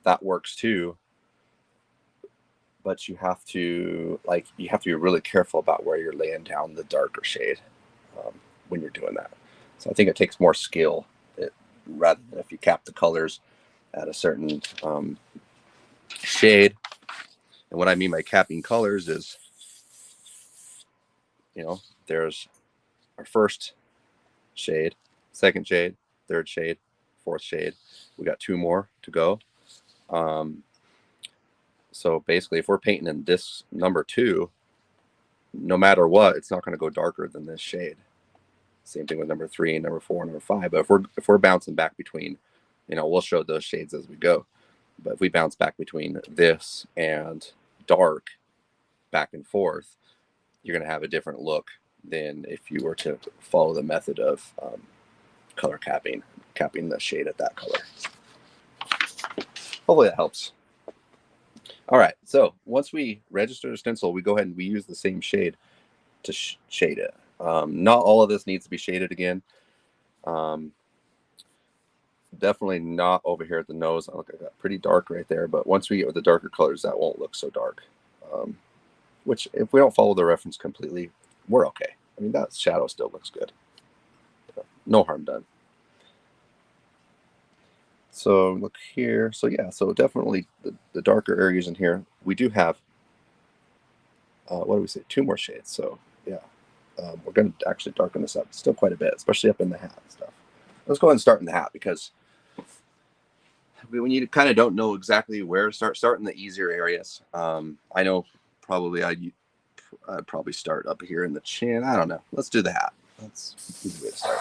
that works too. But you have to be really careful about where you're laying down the darker shade when you're doing that. So I think it takes more skill rather than if you cap the colors at a certain shade. And what I mean by capping colors is, you know, there's our first shade, second shade, third shade, fourth shade. We got two more to go. So basically, if we're painting in this number 2, no matter what, it's not going to go darker than this shade. Same thing with number 3, number 4, number 5. But if we're bouncing back between, you know, we'll show those shades as we go. But if we bounce back between this and dark, back and forth, you're going to have a different look than if you were to follow the method of color capping the shade at that color. Hopefully that helps. All right, so once we register the stencil, we go ahead and we use the same shade to shade it. Not all of this needs to be shaded again. Definitely not over here at the nose. Look, I got pretty dark right there, but once we get with the darker colors, that won't look so dark. Which, if we don't follow the reference completely, we're okay. I mean, that shadow still looks good. No harm done. So look here. So yeah, so definitely the darker areas in here, we do have, what do we say, 2 more shades. So yeah, we're going to actually darken this up still quite a bit, especially up in the hat and stuff. Let's go ahead and start in the hat, because when you kind of don't know exactly where to start in the easier areas. I know probably I'd probably start up here in the chin. I don't know. Let's do the hat. That's an easy way to start.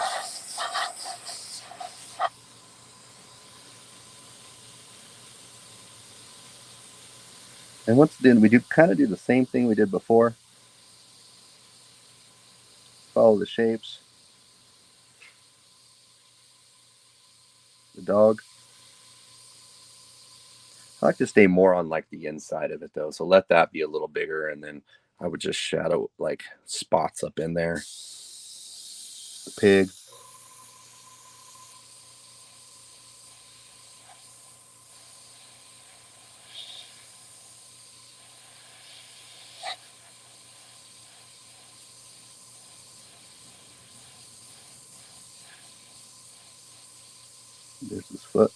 And once again, we kind of do the same thing we did before. Follow the shapes. The dog. I like to stay more on like the inside of it though, so let that be a little bigger, and then I would just shadow like spots up in there. The pig. There's his foot.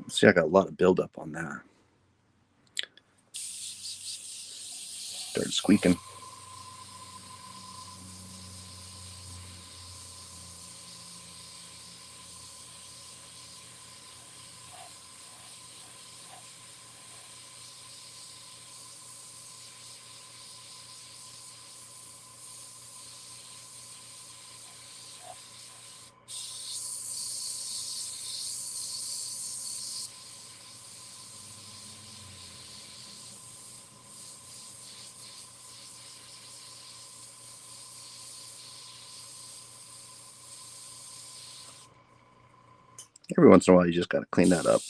See, I got a lot of buildup on that. Started squeaking. Every once in a while, you just got to clean that up.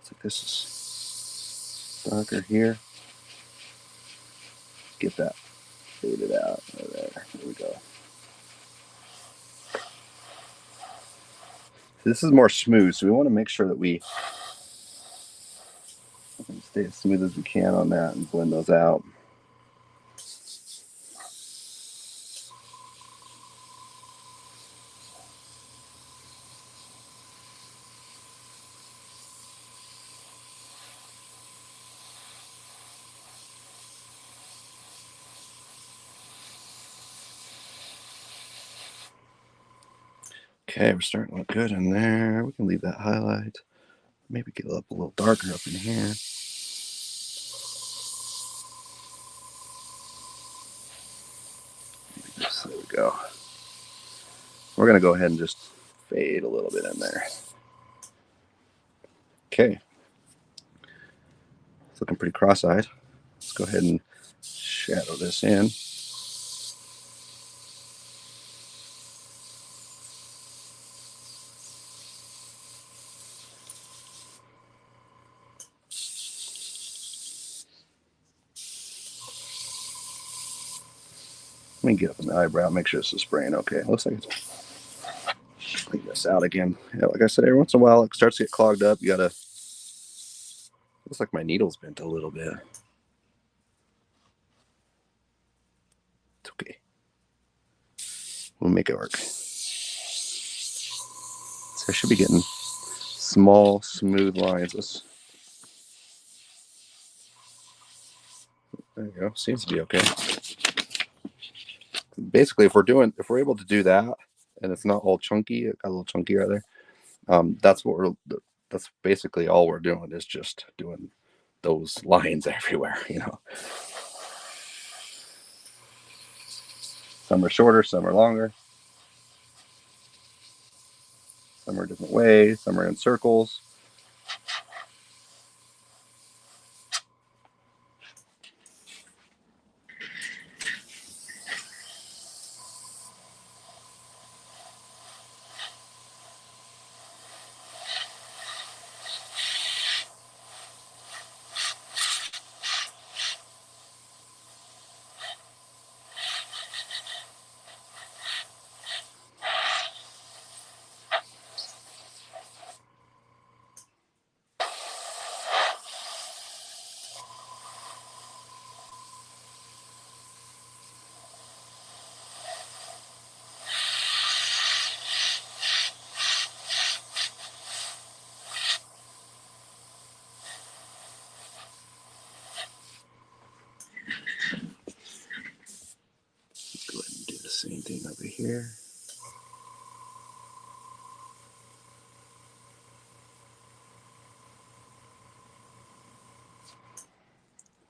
So this is darker here. Get that faded out. There we go. This is more smooth, so we want to make sure that we stay as smooth as we can on that and blend those out. Okay, we're starting to look good in there. We can leave that highlight. Maybe get it up a little darker up in here. There we go. We're going to go ahead and just fade a little bit in there. Okay. It's looking pretty cross-eyed. Let's go ahead and shadow this in. Let me get up in the eyebrow, make sure this is spraying okay. Looks like it's clean this out again. Yeah, like I said, every once in a while it starts to get clogged up. You gotta. Looks like my needle's bent a little bit. It's okay. We'll make it work. So I should be getting small, smooth lines. There you go. Seems to be okay. Basically, if we're able to do that, and it's not all chunky, it got a little chunky right there. That's basically all we're doing is just doing those lines everywhere. You know, some are shorter, some are longer, some are different ways, some are in circles. Go ahead and do the same thing over here.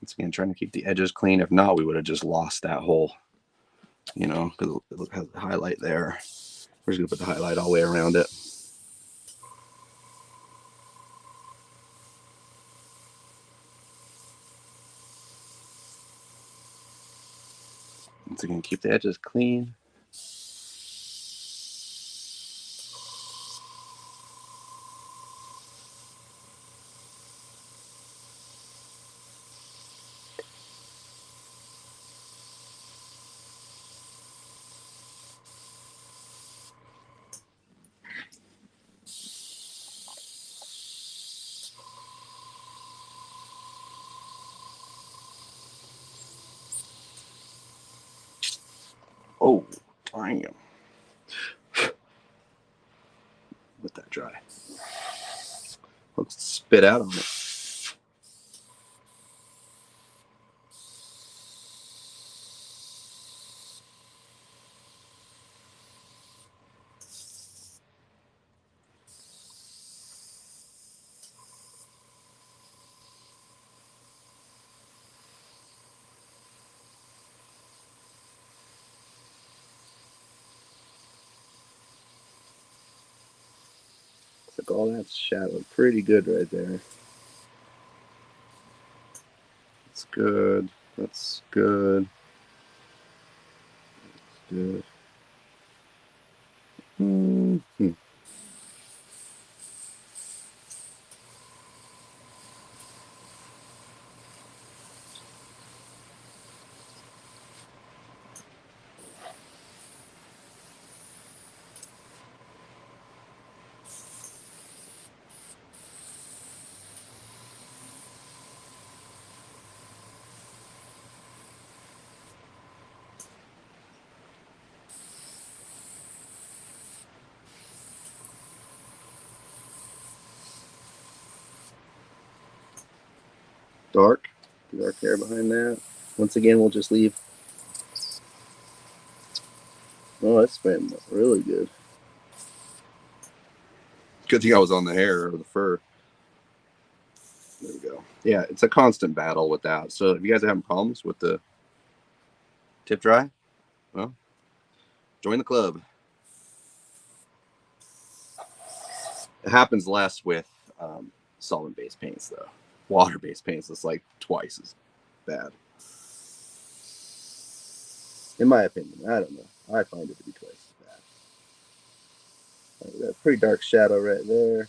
Once again, trying to keep the edges clean. If not, we would have just lost that whole, you know, because it has the highlight there. We're just going to put the highlight all the way around it. Once again, keep the edges clean. Oh, damn. Let that dry. Let's spit out on it. Took all that shadow pretty good right there. That's good. That's good. That's good. Mm-hmm. Dark hair behind that. Once again, we'll just leave. Oh, that's been really good. Good thing I was on the hair or the fur. There we go. Yeah, it's a constant battle with that. So if you guys are having problems with the tip dry, well, join the club. It happens less with solvent-based paints, though. Water-based paints is like twice as bad. In my opinion, I don't know. I find it to be twice as bad. Right, we got a pretty dark shadow right there.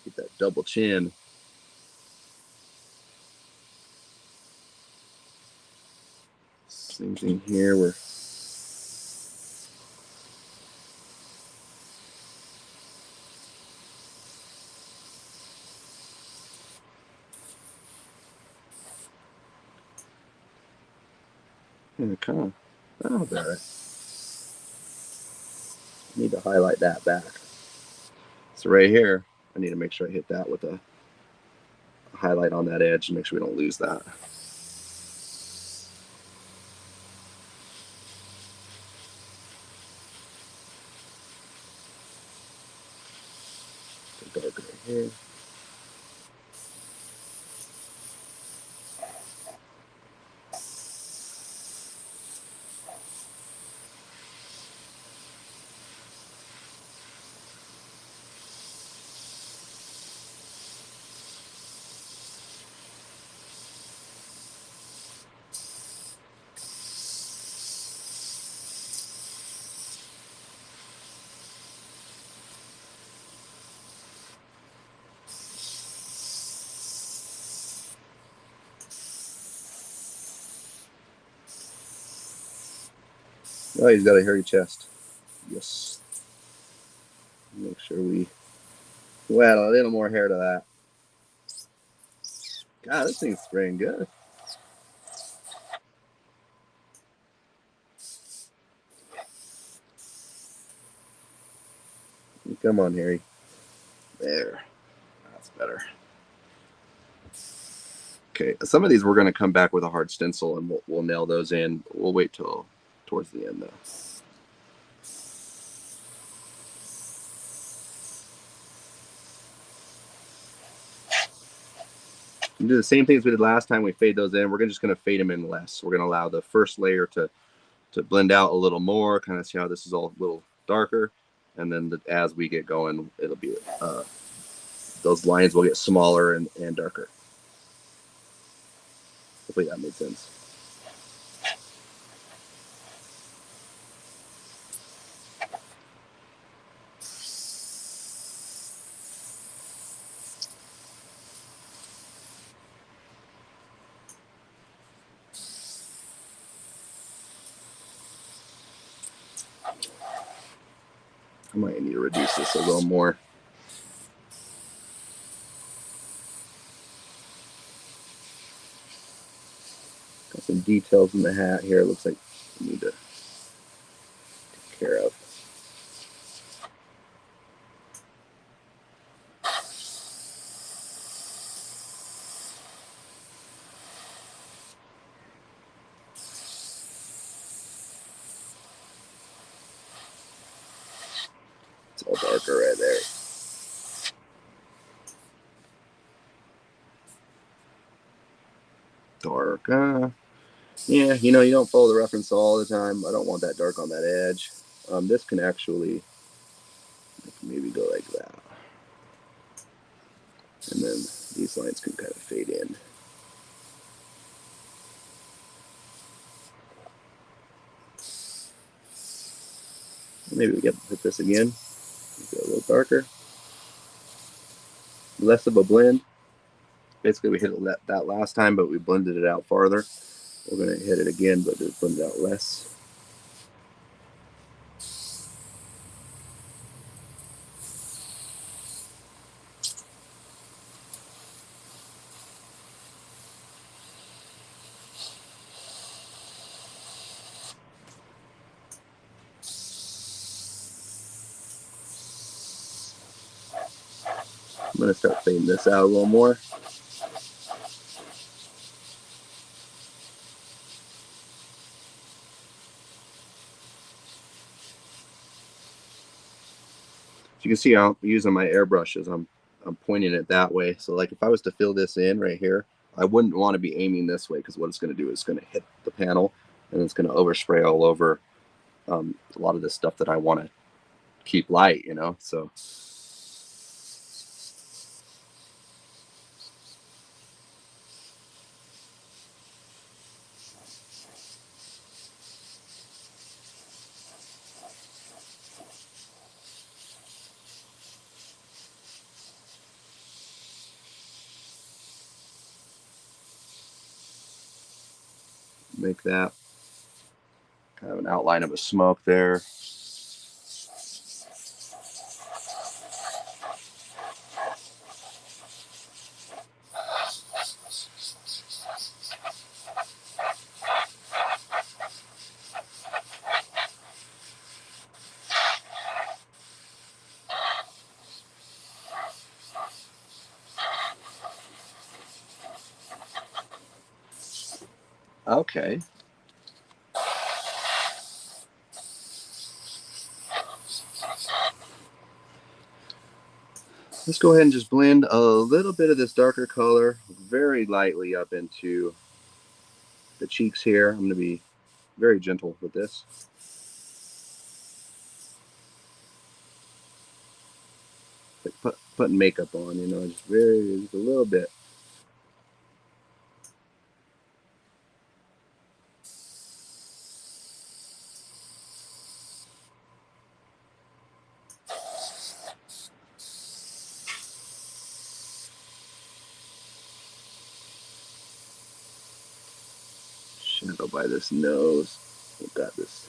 Get that double chin. Same thing here. We're kind of, oh, there. Need to highlight that back. So right here, I need to make sure I hit that with a highlight on that edge and make sure we don't lose that. Darker right here. Oh, he's got a hairy chest. Yes. Make sure we add a little more hair to that. God, this thing's spraying good. Come on, Harry. There. That's better. Okay, some of these we're going to come back with a hard stencil and we'll nail those in. We'll wait till towards the end, though. We do the same things we did last time. We fade those in. We're just going to fade them in less. We're going to allow the first layer to blend out a little more, kind of see how this is all a little darker. And then as we get going, it'll be, those lines will get smaller and darker. Hopefully that made sense. I might need to reduce this a little more. Got some details in the hat here. It looks like need to take care of. It's all darker right there. Dark. Yeah, you know, you don't follow the reference all the time. I don't want that dark on that edge. This can actually maybe go like that. And then these lines can kind of fade in. Maybe we get hit this again. Make it a little darker. Less of a blend. Basically, we hit that last time, but we blended it out farther. We're going to hit it again, but just blend it out less. I'm going to start fading this out a little more. As you can see, I'm using my airbrushes. I'm pointing it that way. So like if I was to fill this in right here, I wouldn't want to be aiming this way, because what it's going to do is going to hit the panel and it's going to overspray all over a lot of this stuff that I want to keep light, you know. So make that kind of an outline of a smoke there. Okay. Let's go ahead and just blend a little bit of this darker color very lightly up into the cheeks here. I'm going to be very gentle with this. Like putting makeup on, you know, just a little bit. Shadow by this nose. We've got this.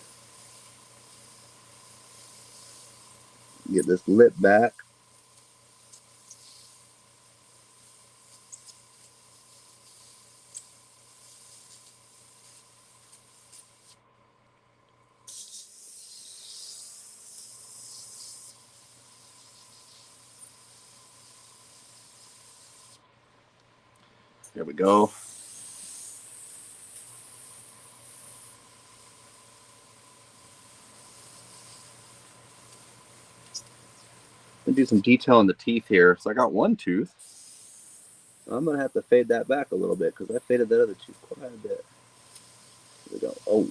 Get this lip back. There we go. I'm gonna do some detail on the teeth here. So I got one tooth. I'm gonna have to fade that back a little bit, because I faded that other tooth quite a bit. There we go. Oh.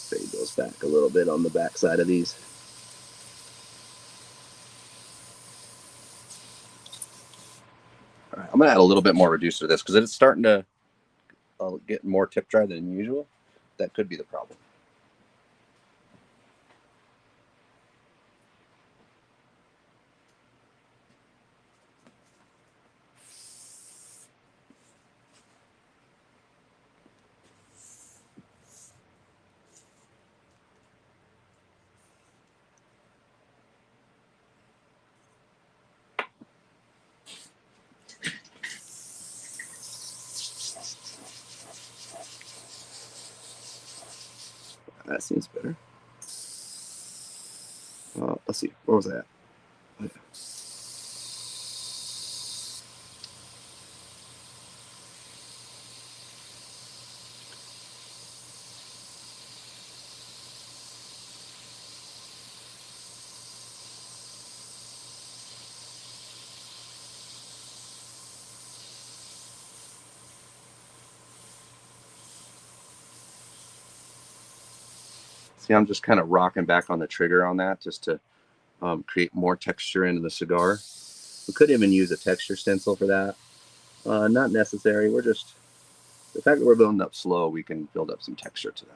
Fade those back a little bit on the back side of these. All right, I'm gonna add a little bit more reducer to this, because it's starting to get more tip dry than usual. That could be the problem. seems better. Let's see, where was that? Oh, yeah. See, I'm just kind of rocking back on the trigger on that just to create more texture into the cigar. We could even use a texture stencil for that. Not necessary. We're just, the fact that we're building up slow, we can build up some texture to that.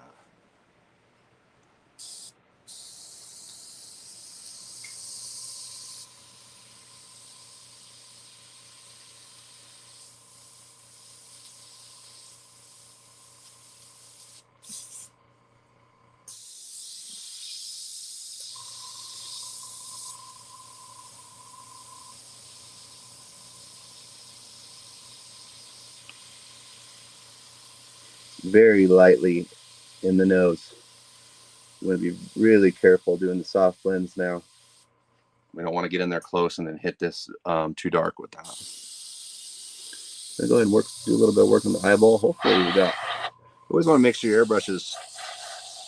Very lightly in the nose. I'm going to be really careful doing the soft blends now. We don't want to get in there close and then hit this too dark with that. So go ahead and do a little bit of work on the eyeball. Hopefully we got. Always want to make sure your airbrush is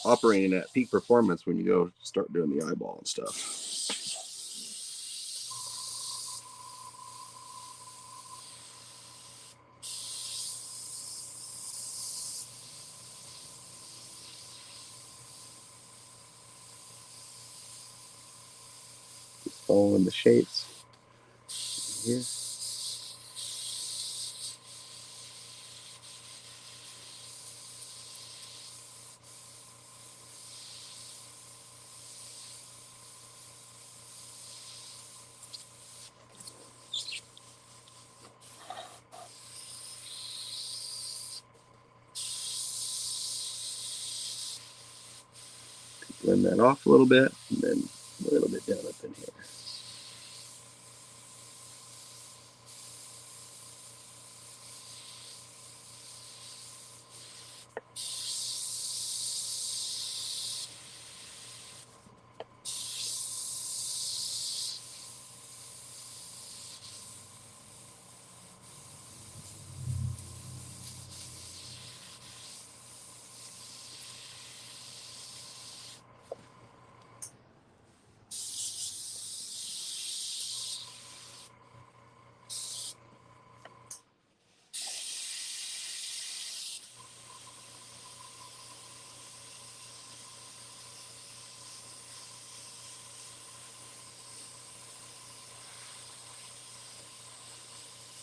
operating at peak performance when you go start doing the eyeball and stuff. Just following the shapes here. Blend that off a little bit, and then a little bit down up in here.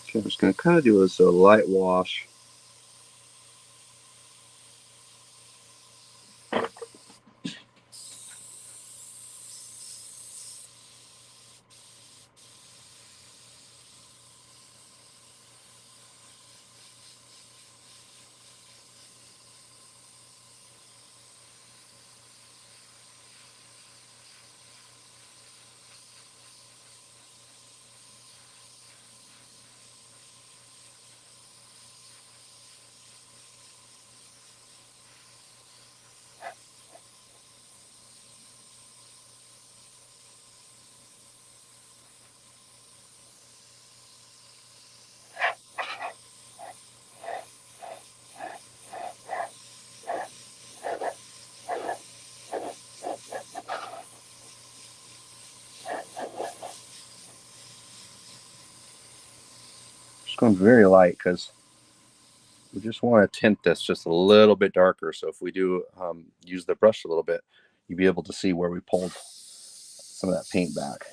Okay, I'm just going to kind of do a light wash. Just going very light because we just want to tint this just a little bit darker. So if we do use the brush a little bit, you'll be able to see where we pulled some of that paint back.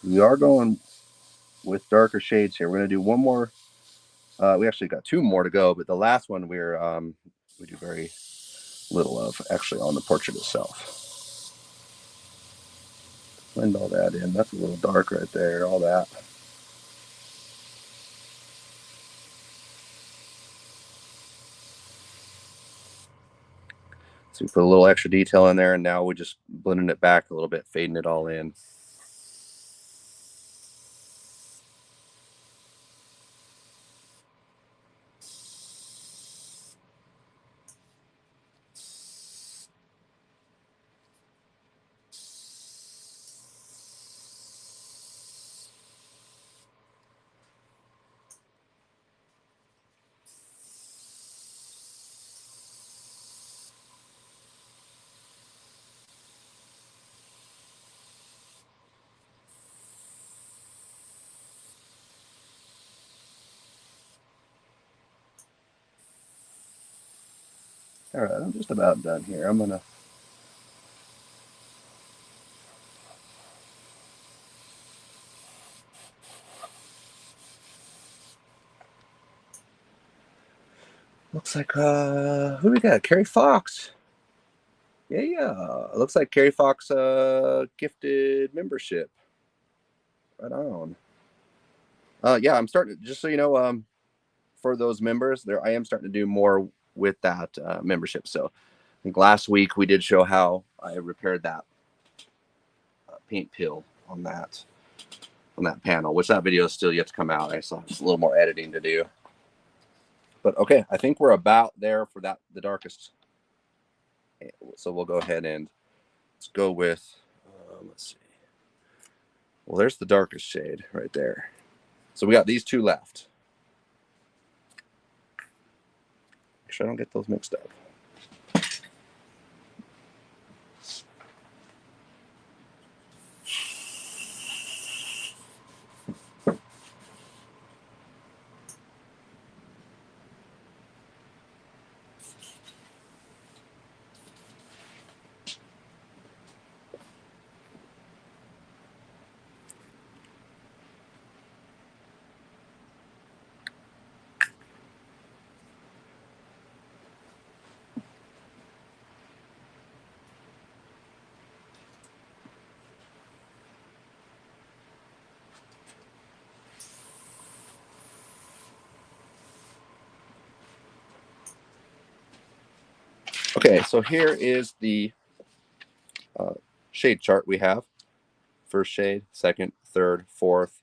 We are going with darker shades here. We're going to do one more. We actually got two more to go, but the last one we do very little of actually on the portrait itself. Blend all that in. That's a little dark right there, all that. So we put a little extra detail in there, and now we're just blending it back a little bit, fading it all in. All right, I'm just about done here. I'm gonna. Looks like who we got? Carrie Fox. Yeah. Looks like Carrie Fox gifted membership. Right on. Yeah, I'm starting. Just so you know, for those members, I am starting to do more with that membership. So I think last week we did show how I repaired that paint peel on that panel, which that video is still yet to come out. I saw just a little more editing to do. But okay, I think we're about there for that, the darkest. So we'll go ahead and let's go with, let's see. Well, there's the darkest shade right there. So we got these two left. Make sure I don't get those mixed up. Okay, so here is the shade chart we have. First shade, second, third, fourth.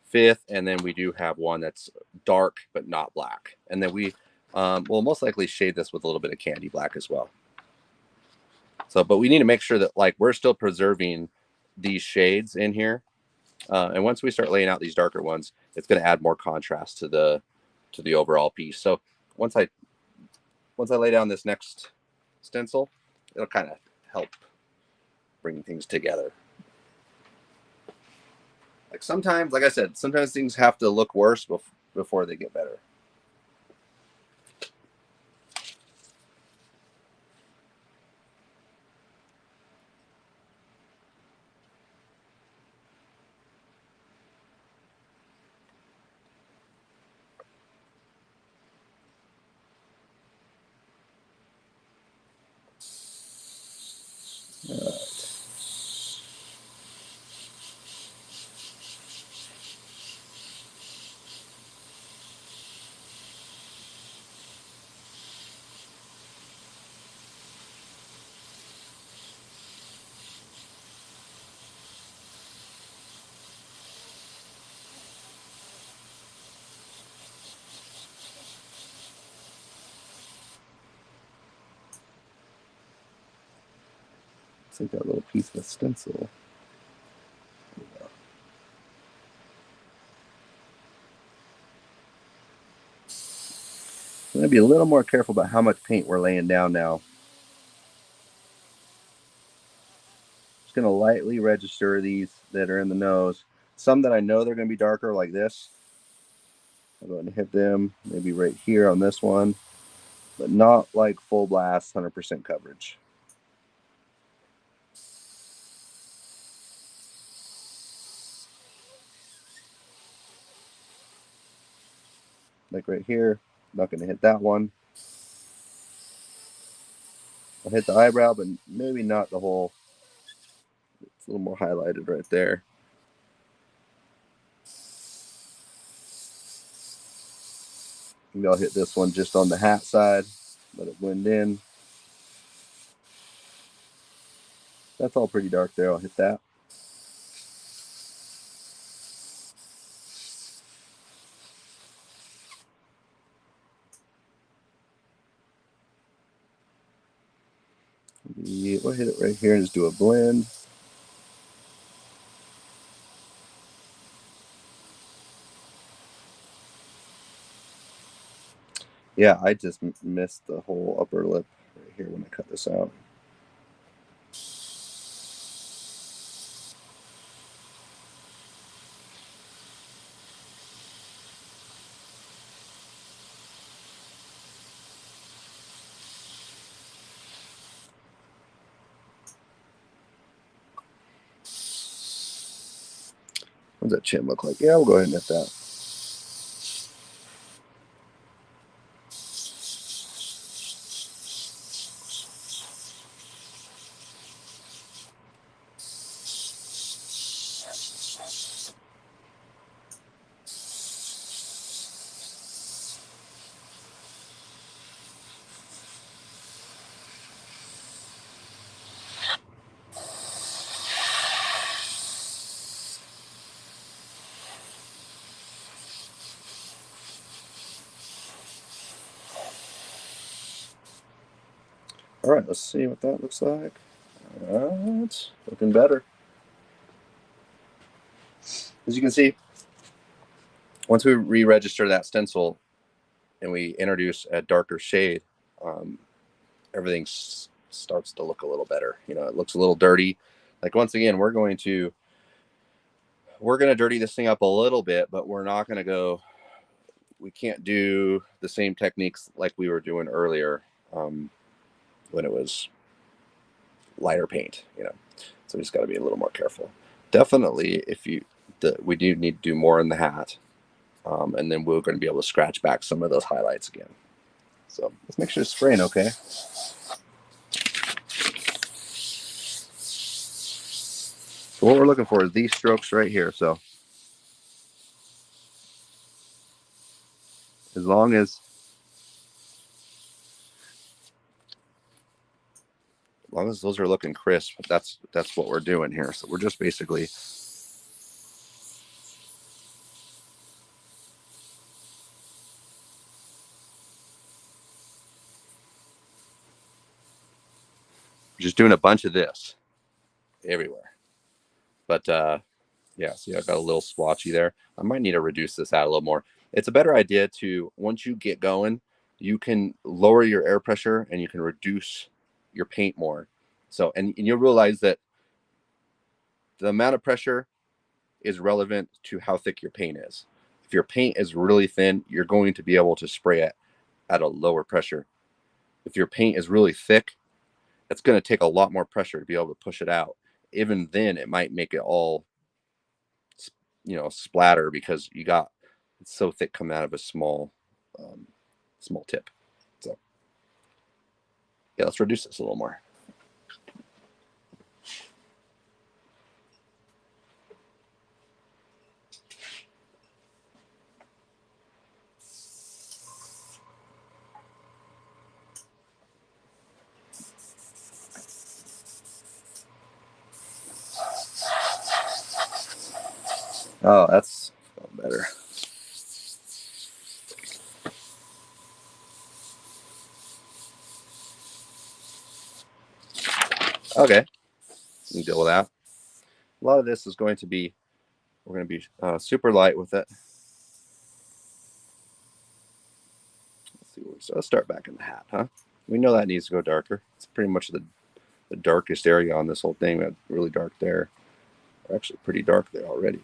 Fifth, and then we do have one that's dark but not black. And then we will most likely shade this with a little bit of candy black as well. So, but we need to make sure that like we're still preserving these shades in here. And once we start laying out these darker ones, it's going to add more contrast to the overall piece. So once I lay down this next stencil, it'll kind of help bring things together. Like sometimes, like I said, sometimes things have to look worse before they get better. All right. Take that little piece of stencil. I'm going to be a little more careful about how much paint we're laying down now. Just going to lightly register these that are in the nose. Some that I know they're going to be darker, like this. I'm going to hit them maybe right here on this one, but not like full blast 100% coverage. Like right here, not going to hit that one. I'll hit the eyebrow, but maybe not the whole. It's a little more highlighted right there. Maybe I'll hit this one just on the hat side, let it blend in. That's all pretty dark there. I'll hit that. We'll hit it right here and just do a blend. Yeah, I just missed the whole upper lip right here when I cut this out. What does that chin look like? Yeah, we'll go ahead and hit that. All right, let's see what that looks like. All right, looking better. As you can see, once we re-register that stencil and we introduce a darker shade, everything starts to look a little better. You know, it looks a little dirty. Like, once again, we're going to dirty this thing up a little bit, but we're not going to go, we can't do the same techniques like we were doing earlier when it was lighter paint, you know. So we just got to be a little more careful. Definitely, if you, we do need to do more in the hat, and then we're going to be able to scratch back some of those highlights again. So let's make sure it's spraying okay. So what we're looking for is these strokes right here. So as long as those are looking crisp, that's what we're doing here. So we're just basically just doing a bunch of this everywhere. But yeah, see, I've got a little splotchy there. I might need to reduce this out a little more. It's a better idea to, once you get going, you can lower your air pressure and you can reduce your paint more. So, and you'll realize that the amount of pressure is relevant to how thick your paint is. If your paint is really thin, you're going to be able to spray it at a lower pressure. If your paint is really thick, it's going to take a lot more pressure to be able to push it out. Even then, it might make it all, you know, splatter because you got, it's so thick coming out of a small tip. So yeah, let's reduce this a little more. Oh, that's better. Okay, you can deal with that. A lot of this is going to be, we're going to be super light with it. Let's see, so let's start back in the hat, huh? We know that needs to go darker. It's pretty much the darkest area on this whole thing. That's really dark there. Actually pretty dark there already.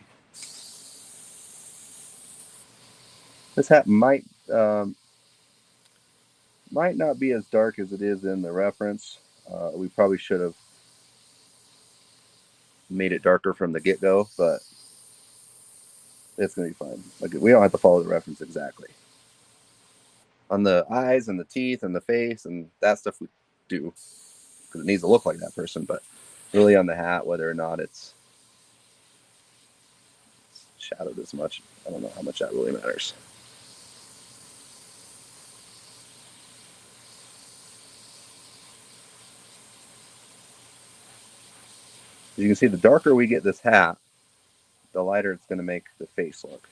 This hat might not be as dark as it is in the reference. We probably should have made it darker from the get-go, but it's going to be fine. Like, we don't have to follow the reference exactly. On the eyes and the teeth and the face and that stuff we do, because it needs to look like that person, but really on the hat, whether or not it's shadowed as much, I don't know how much that really matters. As you can see, the darker we get this hat, the lighter it's going to make the face look.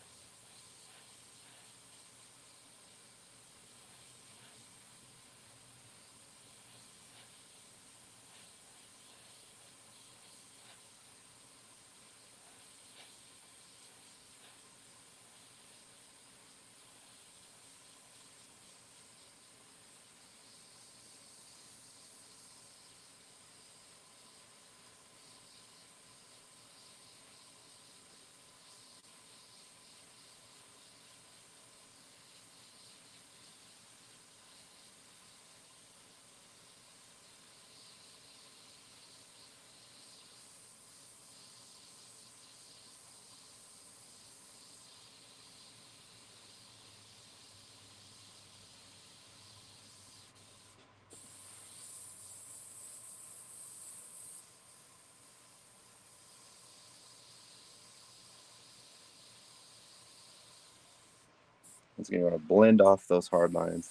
Once again, you want to blend off those hard lines.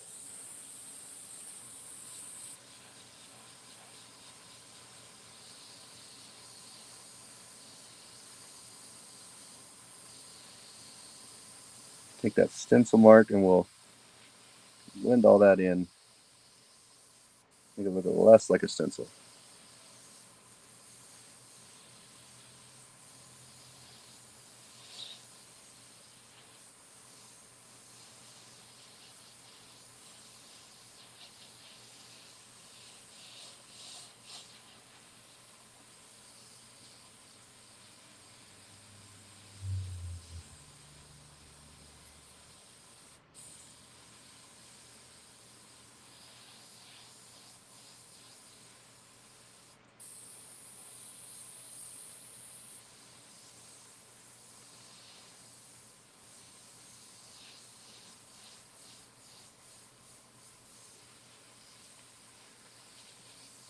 Take that stencil mark and we'll blend all that in. Make it look less like a stencil.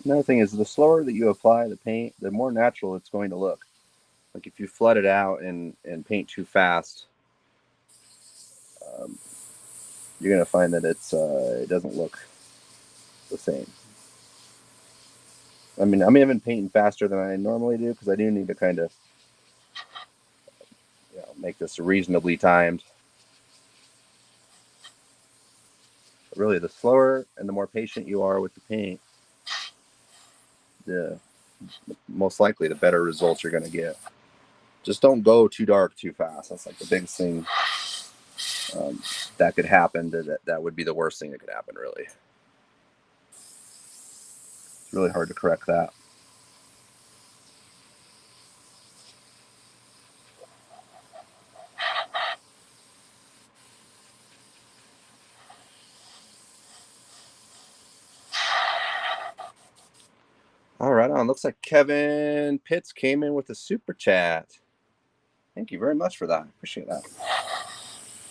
Another thing is the slower that you apply the paint, the more natural it's going to look. Like if you flood it out and paint too fast, you're going to find that it doesn't look the same. I mean, I'm even painting faster than I normally do because I do need to kind of make this reasonably timed. But really, the slower and the more patient you are with the paint, the most likely the better results you're going to get. Just don't go too dark too fast. That's like the biggest thing that could happen. That would be the worst thing that could happen, really. It's really hard to correct that. All right, on. Looks like Kevin Pitts came in with a super chat. Thank you very much for that. Appreciate that.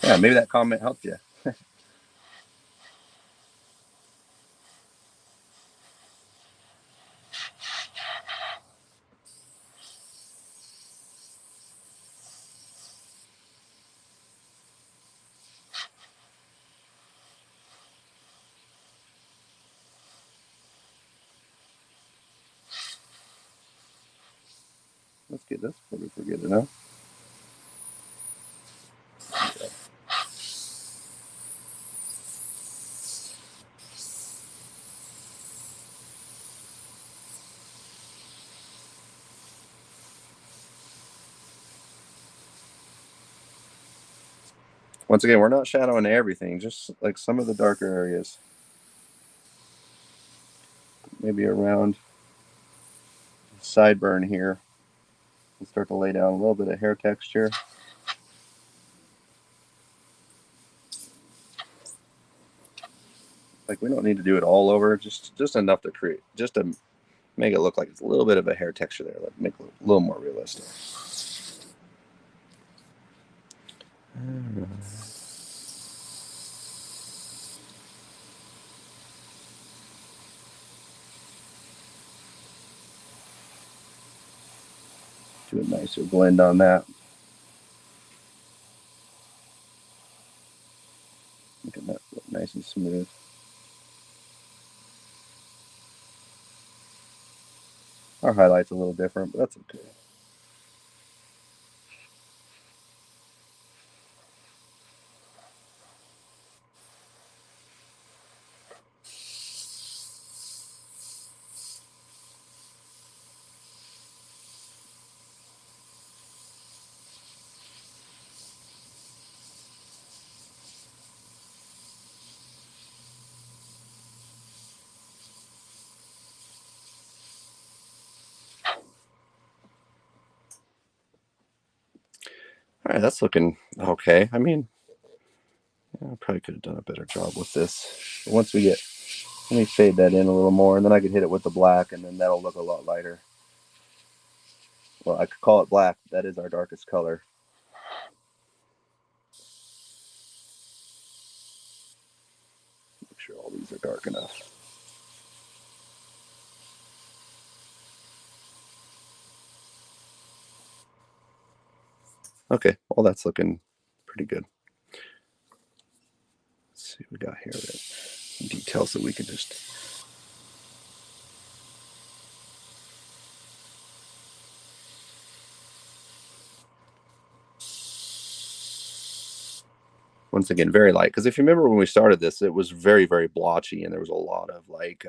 Yeah, maybe that comment helped you. Let's get this before we forget it now. Once again, we're not shadowing everything, just like some of the darker areas. Maybe around the sideburn here. We'll start to lay down a little bit of hair texture. Like we don't need to do it all over, just enough to create, just to make it look like it's a little bit of a hair texture there, like make it a little more realistic. Do a nicer blend on that. Make it look nice and smooth. Our highlight's a little different, but that's okay. All right, that's looking okay. I mean, I probably could have done a better job with this. But once we get, let me fade that in a little more, and then I could hit it with the black, and then that'll look a lot lighter. Well, I could call it black. That is our darkest color. Make sure all these are dark enough. Okay, well, that's looking pretty good. Let's see what we got here. Some details that we can just. Once again, very light, because if you remember when we started this, it was very, very blotchy, and there was a lot of like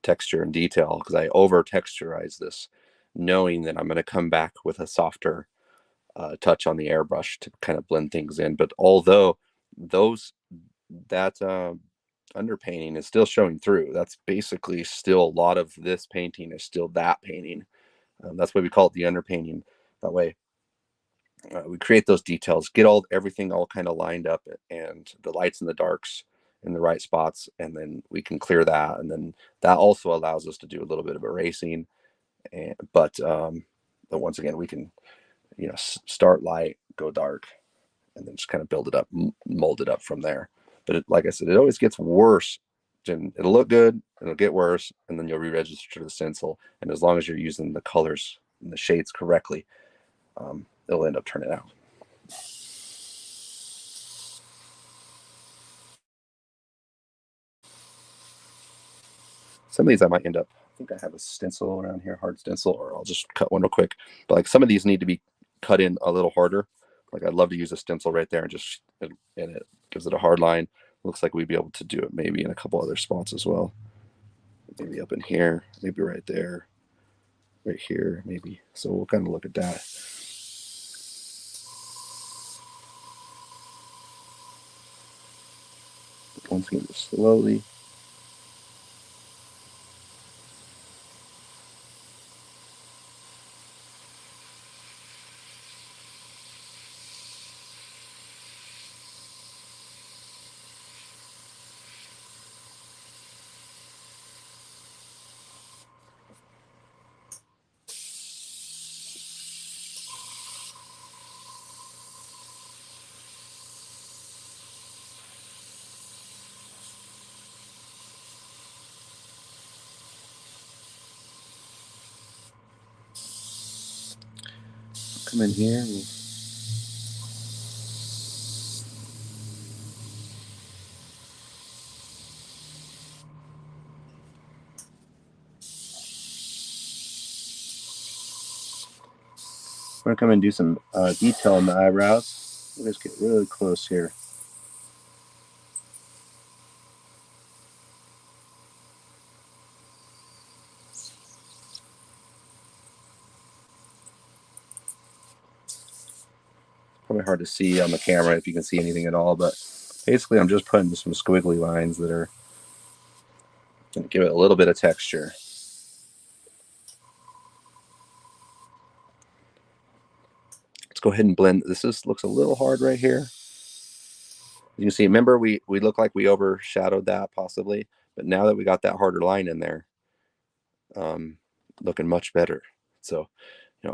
texture and detail, because I over texturized this, knowing that I'm going to come back with a softer touch on the airbrush to kind of blend things in. But although that underpainting is still showing through, that's basically still a lot of this painting is still that painting. That's why we call it the underpainting. That way we create those details, get everything all kind of lined up, and the lights and the darks in the right spots, and then we can clear that, and then that also allows us to do a little bit of erasing. But once again, we can start light, go dark, and then just kind of build it up, mold it up from there. But like I said, it always gets worse. It'll look good, it'll get worse, and then you'll re-register the stencil. And as long as you're using the colors and the shades correctly, it'll end up turning out. Some of these I might end up, I think I have a stencil around here, hard stencil, or I'll just cut one real quick. But like some of these need to be cut in a little harder. Like I'd love to use a stencil right there and just, and it gives it a hard line. Looks like we'd be able to do it maybe in a couple other spots as well. Maybe up in here, maybe right there, right here, maybe. So we'll kind of look at that. Once again, just slowly. Come in here. We're gonna come and do some detail in the eyebrows. We'll just get really close here. Probably hard to see on the camera if you can see anything at all, but basically I'm just putting some squiggly lines that are going to give it a little bit of texture. Let's go ahead and blend. Looks a little hard right here. You can see, remember we look like we overshadowed that possibly, but now that we got that harder line in there, looking much better. So,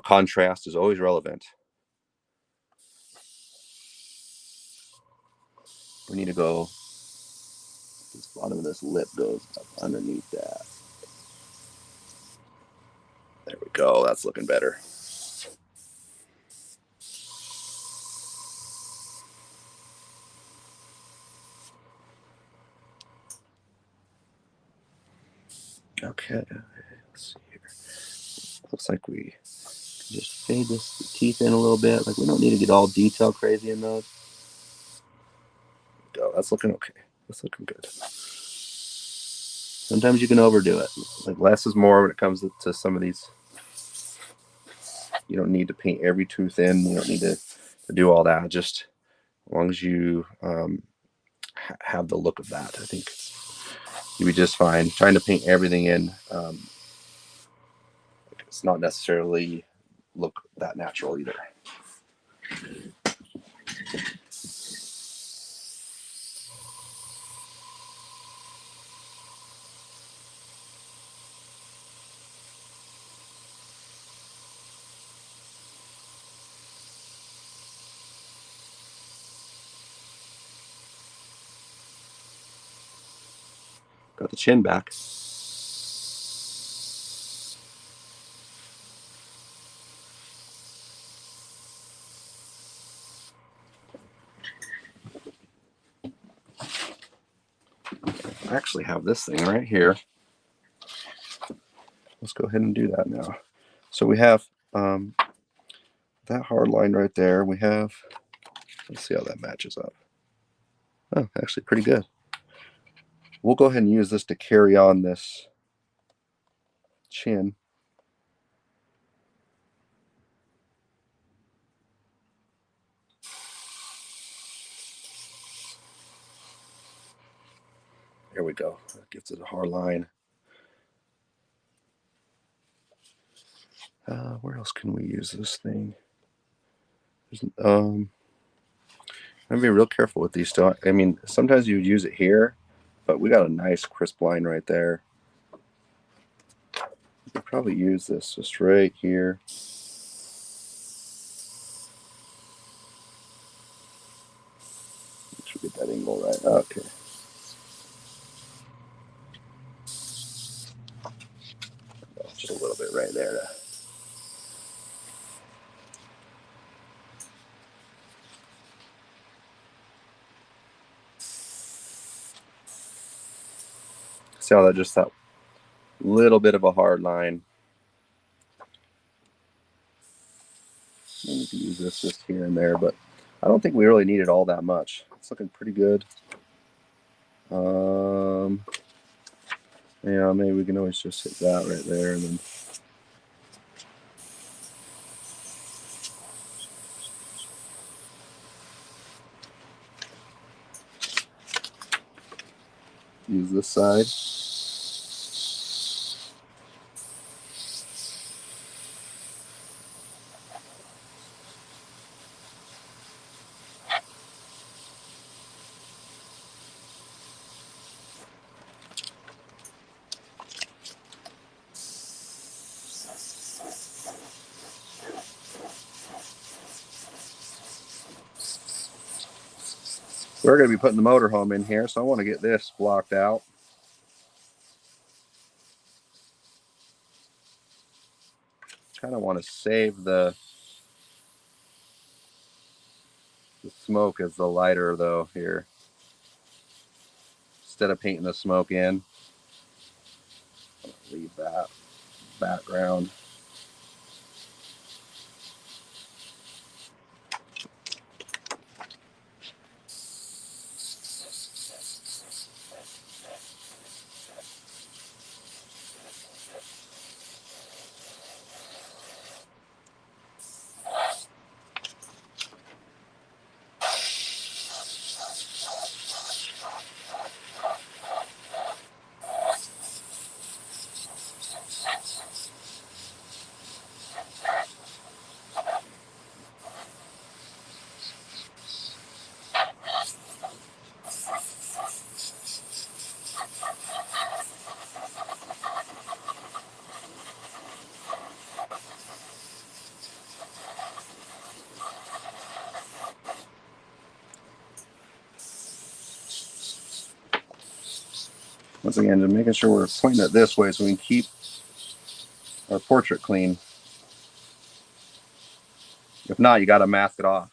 contrast is always relevant. We need to go, this bottom of this lip goes up underneath that. There we go, that's looking better. Okay, let's see here. Looks like we just fade the teeth in a little bit. Like we don't need to get all detail crazy in those. Go, that's looking okay. That's looking good. Sometimes you can overdo it. Like less is more when it comes to some of these. You don't need to paint every tooth in. You don't need to do all that. Just as long as you have the look of that, I think you'll be just fine. Trying to paint everything in, it's not necessarily look that natural either. Got the chin back. I actually have this thing right here. Let's go ahead and do that now. So we have that hard line right there. We have, let's see how that matches up. Oh, actually pretty good. We'll go ahead and use this to carry on this chin. There we go. That gives it a hard line. Where else can we use this thing? I'm be real careful with these still. I mean, sometimes you would use it here, but we got a nice crisp line right there. We could probably use this just right here. Make sure we get that angle right. Okay. Just a little bit right there. See how that just that little bit of a hard line. And we can use this just here and there, but I don't think we really need it all that much. It's looking pretty good. Yeah, maybe we can always just hit that right there and then use this side. We're going to be putting the motorhome in here, so I want to get this blocked out. Kind of want to save the smoke as the lighter though here. Instead of painting the smoke in, leave that background. Once again, just making sure we're pointing it this way so we can keep our portrait clean. If not, you got to mask it off.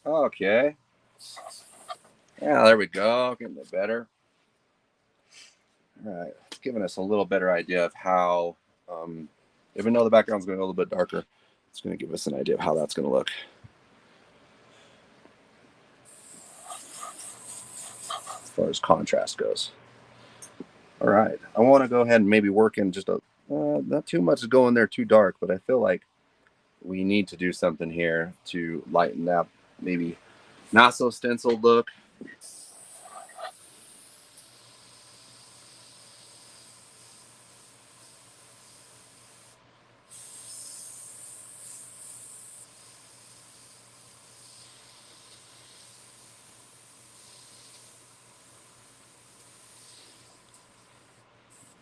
Okay. Yeah, there we go. Getting it better. All right. It's giving us a little better idea of how, even though the background's going to be a little bit darker, it's going to give us an idea of how that's going to look. As far as contrast goes. All right. I want to go ahead and maybe work in just a, not too much to go in there too dark, but I feel like we need to do something here to lighten that maybe not so stenciled look.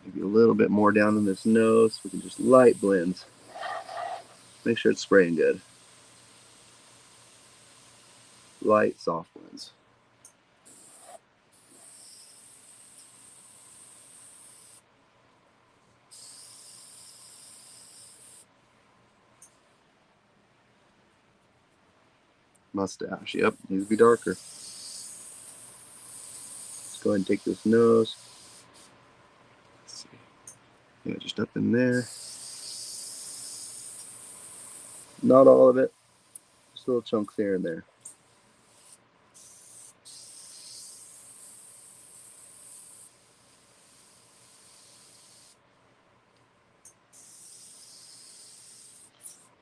Maybe a little bit more down in this nose. We can just light blends. Make sure it's spraying good. Light, soft blends. Mustache, yep, needs to be darker. Let's go ahead and take this nose. Let's see. Yeah, just up in there. Not all of it, just little chunks here and there.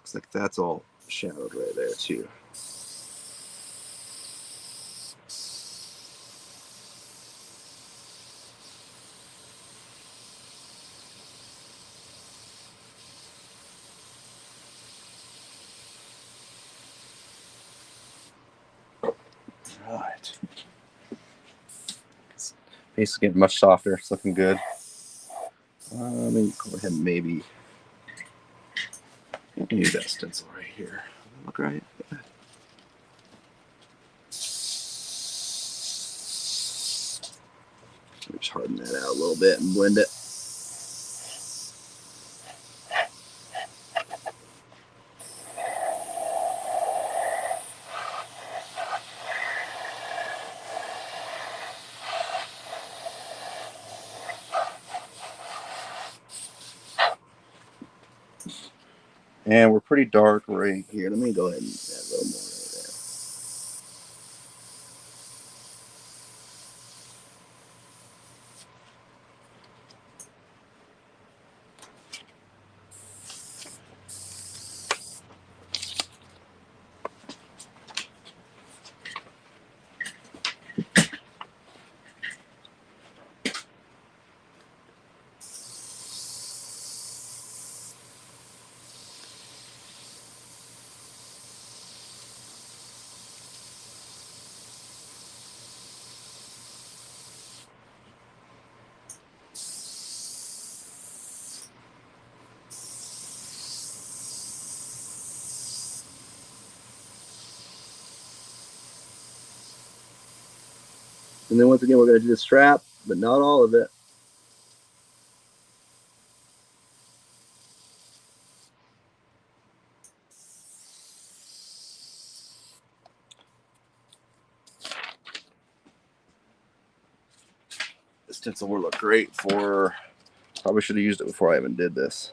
Looks like that's all shadowed right there too. Right. Face is getting much softer. It's looking good. Let me go ahead and maybe use that stencil right here. Look right. Yeah. Just harden that out a little bit and blend it. And we're pretty dark right here. Let me go ahead and add a little more right there. And then once again, we're going to do the strap, but not all of it. This stencil will look great for, probably should have used it before I even did this.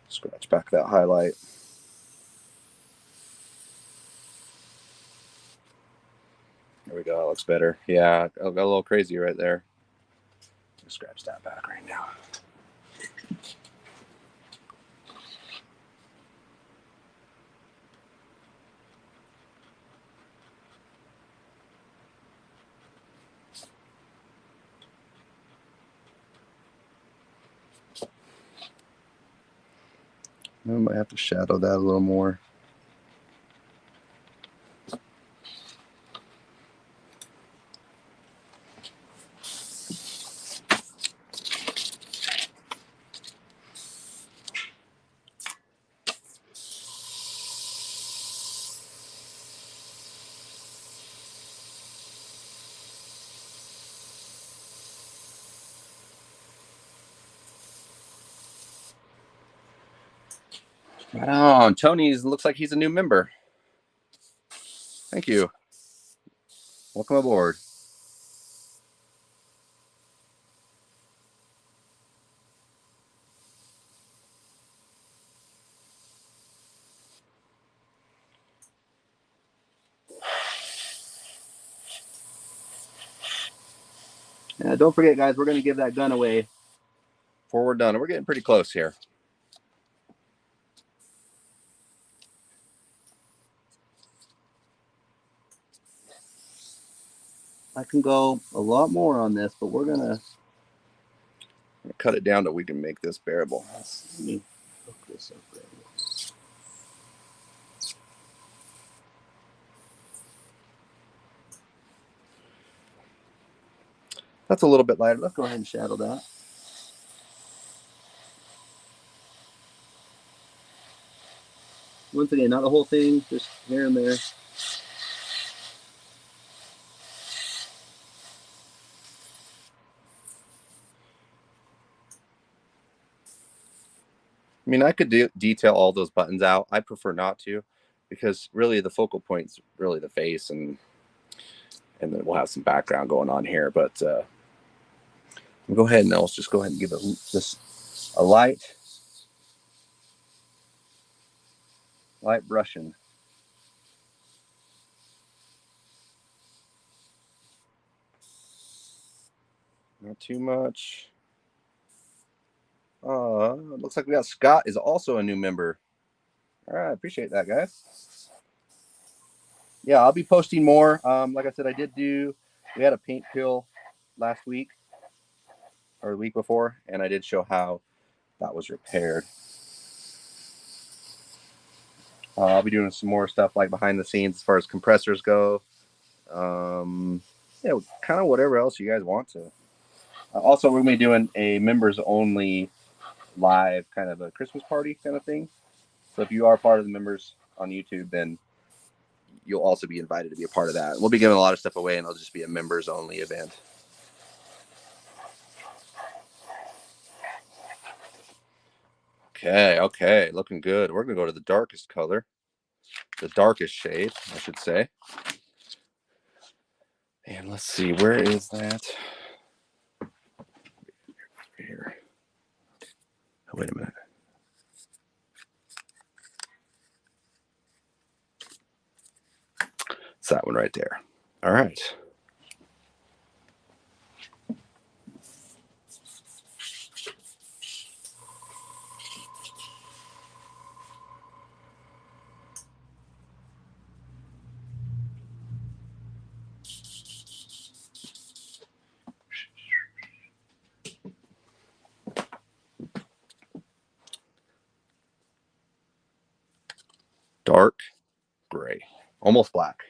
Scratch back that highlight. There we go, that looks better. Yeah, I got a little crazy right there. Scratch that back right now. I might have to shadow that a little more. Right on. Tony's looks like he's a new member. Thank you. Welcome aboard. Don't forget, guys, we're going to give that gun away before we're done. We're getting pretty close here. I can go a lot more on this, but we're going to cut it down so we can make this bearable. Let me Hook this up right here. That's a little bit lighter. Let's go ahead and shadow that. Once again, not the whole thing, just here and there. I mean, I could detail all those buttons out. I prefer not to, because really the focal point's really the face, and then we'll have some background going on here. But we'll go ahead and let's just go ahead and give it just a light brushing. Not too much. Looks like we got Scott is also a new member. All right, appreciate that, guys. Yeah, I'll be posting more. Like I said, we had a paint pill last week or the week before, and I did show how that was repaired. I'll be doing some more stuff like behind the scenes as far as compressors go. Yeah, kind of whatever else you guys want to. Also, we're going to be doing a members only live kind of a Christmas party kind of thing. So if you are part of the members on YouTube, then you'll also be invited to be a part of that. We'll be giving a lot of stuff away, and it'll just be a members only event. Okay, looking good. We're going to go to the darkest color, the darkest shade, I should say. And let's see, where is that? Here. Oh, wait a minute. It's that one right there. All right. Dark gray, almost black.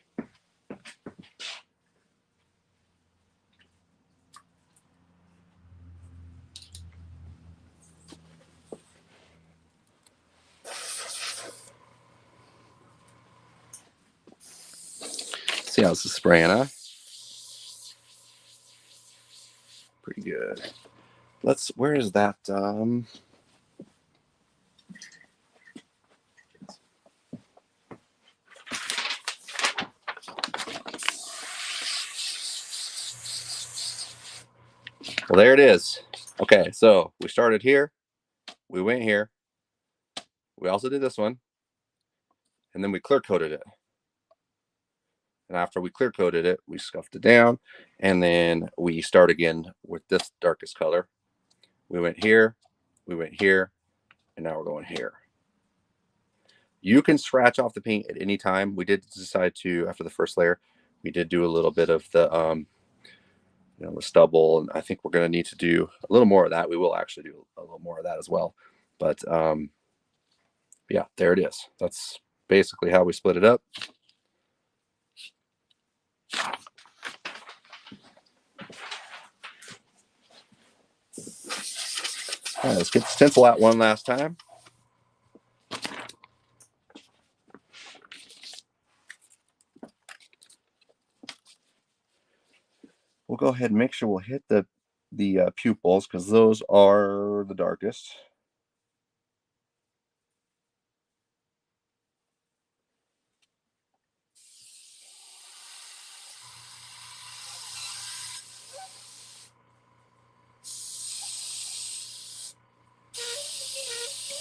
See how this is spraying, huh? Pretty good. Where is that? Well, there it is. Okay, so we started here, we went here, we also did this one, and then we clear coated it. And after we clear coated it, we scuffed it down, and then we start again with this darkest color. We went here, and now we're going here. You can scratch off the paint at any time. We did decide to, after the first layer, we did do a little bit of the the stubble, and I think we're going to need to do a little more of that. We will actually do a little more of that as well. But yeah, there it is. That's basically how we split it up. All right, let's get the stencil out one last time. We'll go ahead and make sure we'll hit the pupils, because those are the darkest.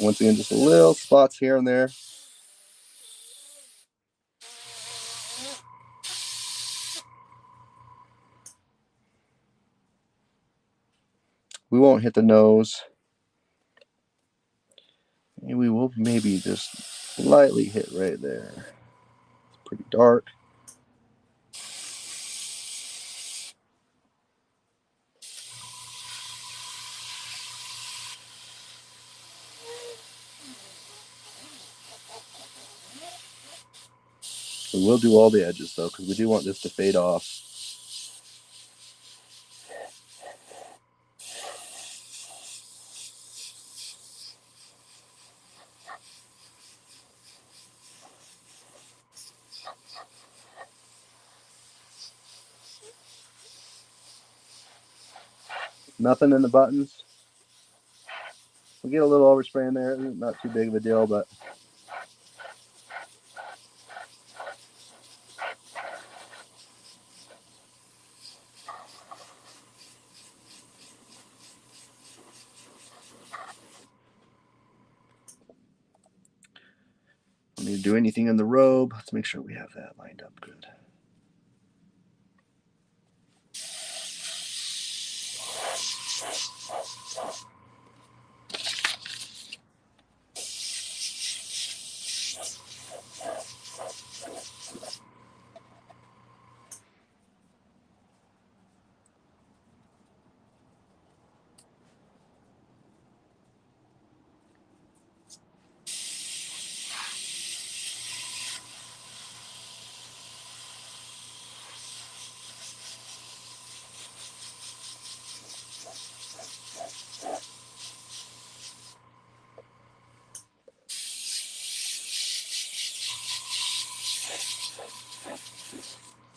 Once again, just a little spots here and there. We won't hit the nose. And we will maybe just lightly hit right there. It's pretty dark. We will do all the edges though, because we do want this to fade off. Nothing in the buttons. We'll get a little overspray in there. Not too big of a deal, but don't need to do anything in the robe. Let's make sure we have that lined up good.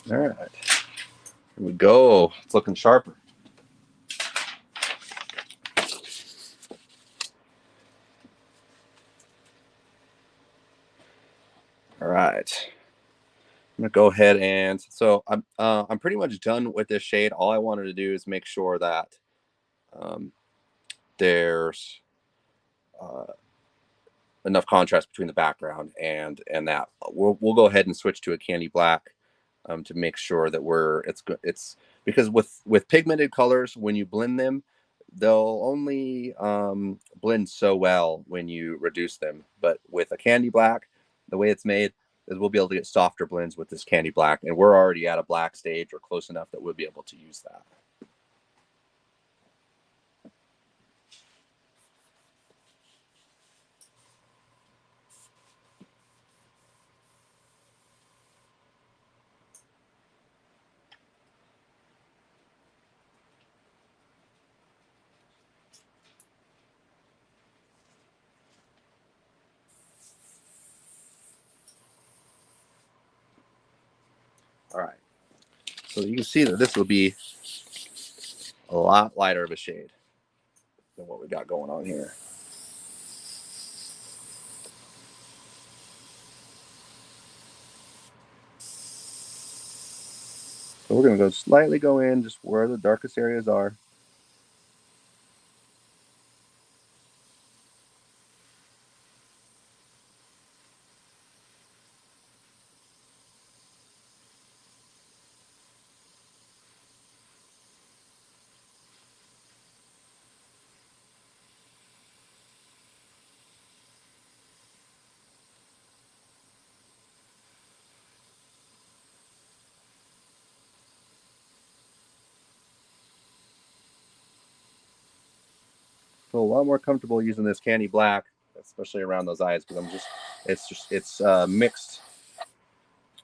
All right, here we go. It's looking sharper. All right, I'm gonna go ahead and so I'm pretty much done with this shade. All I wanted to do is make sure that there's enough contrast between the background and that. We'll go ahead and switch to a candy black to make sure that it's because with pigmented colors, when you blend them, they'll only blend so well when you reduce them. But with a candy black, the way it's made is we'll be able to get softer blends with this candy black, and we're already at a black stage or close enough that we'll be able to use that. All right, so you can see that this will be a lot lighter of a shade than what we got going on here. So we're going to slightly go in just where the darkest areas are. Feel a lot more comfortable using this candy black, especially around those eyes, because it's mixed,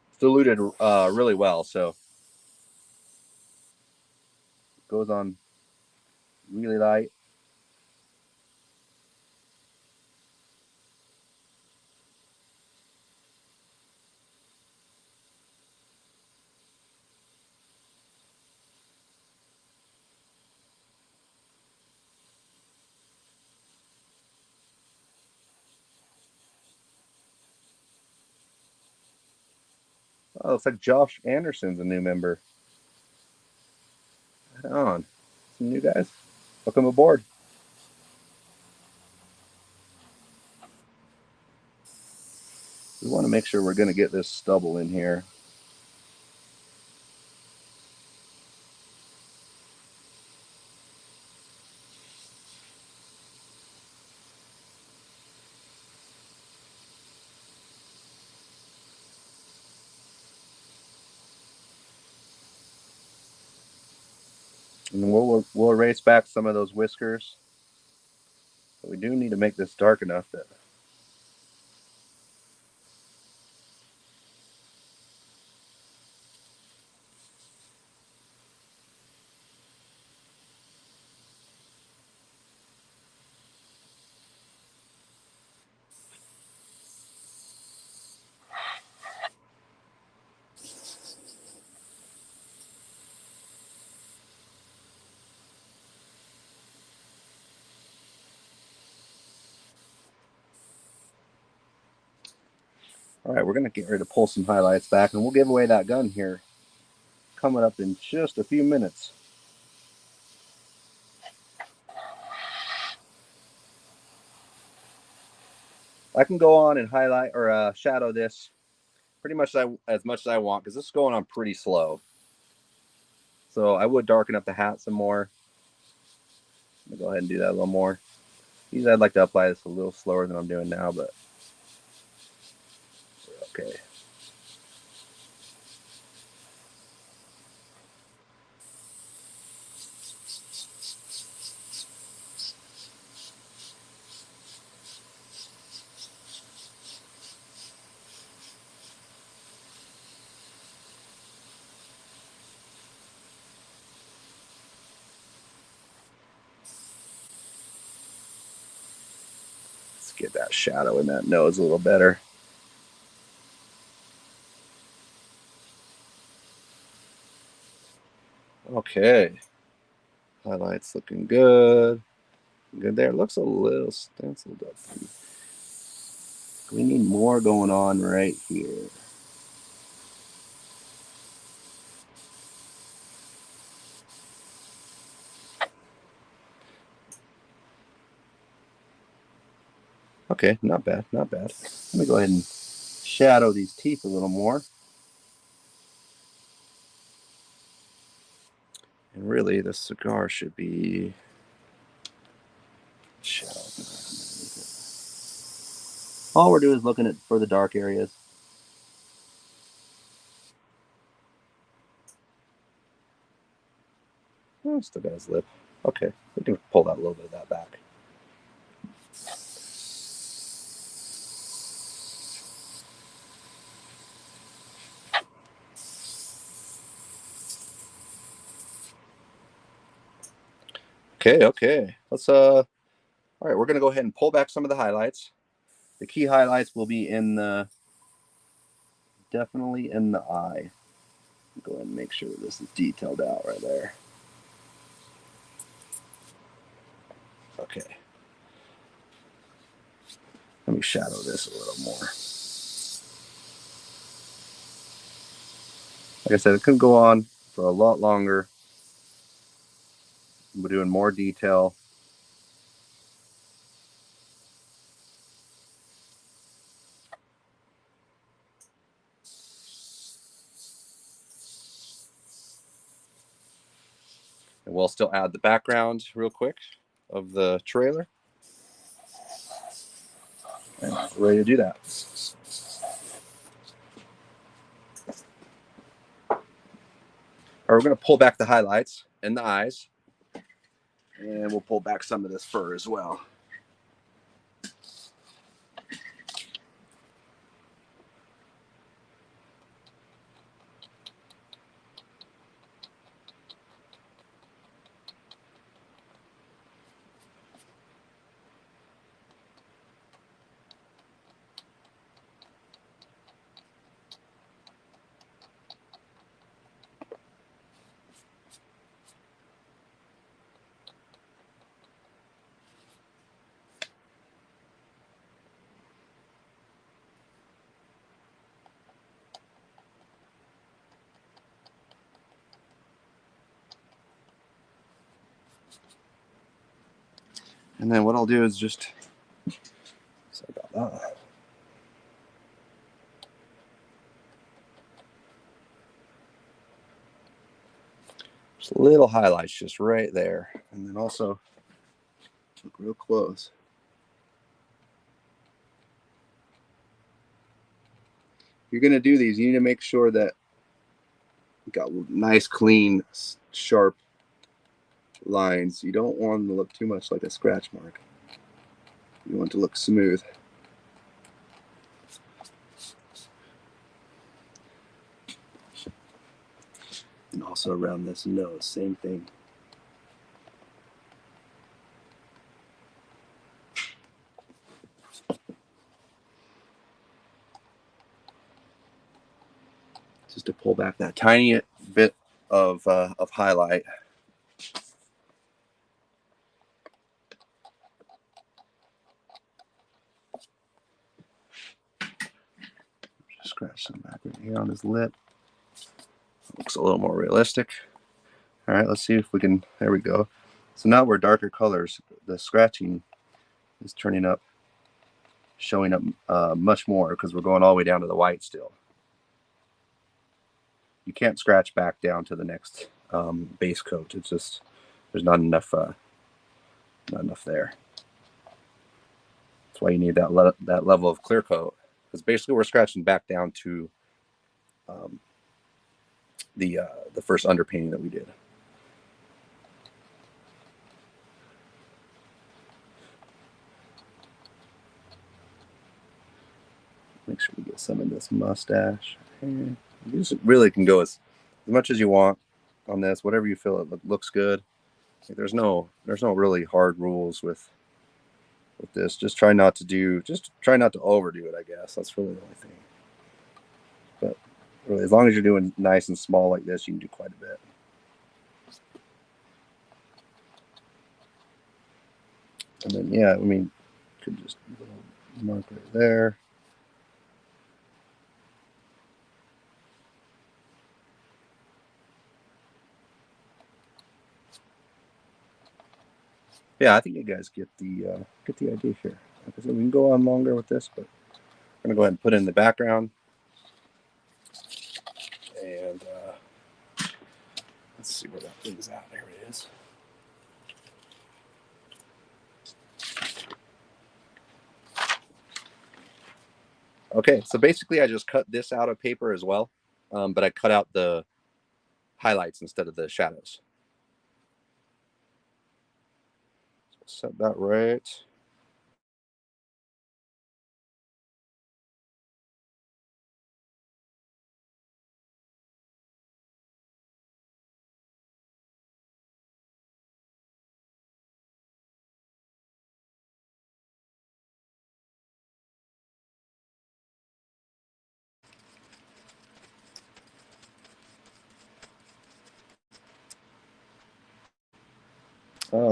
it's diluted really well, so it goes on really light. Oh, looks like Josh Anderson's a new member. Right on. Some new guys. Welcome aboard. We want to make sure we're going to get this stubble in here. And we'll erase back some of those whiskers. But we do need to make this dark enough that All right, we're going to get ready to pull some highlights back, and we'll give away that gun here coming up in just a few minutes. I can go on and highlight or shadow this pretty much as much as I want because this is going on pretty slow. So I would darken up the hat some more. I'm gonna go ahead and do that a little more. Usually I'd like to apply this a little slower than I'm doing now, but okay. Let's get that shadow in that nose a little better. Okay. Highlights looking good. Good there. Looks a little stenciled up. We need more going on right here. Okay, not bad, not bad. Let me go ahead and shadow these teeth a little more. And really, the cigar should be shadowed underneath it. All we're doing is looking for the dark areas. Oh, still got his lip. Okay, we can pull that a little bit of that back. Okay. Let's all right, we're gonna go ahead and pull back some of the highlights. The key highlights will be in the definitely in the eye. Go ahead and make sure this is detailed out right there. Okay. Let me shadow this a little more. Like I said, it could go on for a lot longer. We're doing more detail. And we'll still add the background real quick of the trailer. And we're ready to do that. All right, we're going to pull back the highlights and the eyes. And we'll pull back some of this fur as well. And then what I'll do is just, sorry about that. Just little highlights just right there. And then also look real close. You're going to do these, you need to make sure that you got nice, clean, sharp lines. You don't want them to look too much like a scratch mark. You want it to look smooth. And also around this nose, same thing. Just to pull back that tiny bit of highlight. scratch some back right here on his lip. Looks a little more realistic. All right, let's see if we can, there we go. So now we're darker colors. The scratching is turning up, showing up much more because we're going all the way down to the white still. You can't scratch back down to the next base coat. It's just, there's not enough there. That's why you need that level of clear coat. Because basically we're scratching back down to the first underpainting that we did. Make sure we get some of this mustache. You just really can go as much as you want on this, whatever you feel it looks good. Like there's no really hard rules with this. Just try not to overdo it, I guess. That's really the only thing. But really, as long as you're doing nice and small like this, you can do quite a bit. And then, yeah, I mean, could just mark right there. Yeah, I think you guys get the idea here. Like I said, we can go on longer with this, but I'm gonna go ahead and put it in the background. And let's see where that thing's at. There it is. Okay, so basically I just cut this out of paper as well, but I cut out the highlights instead of the shadows. So set that right.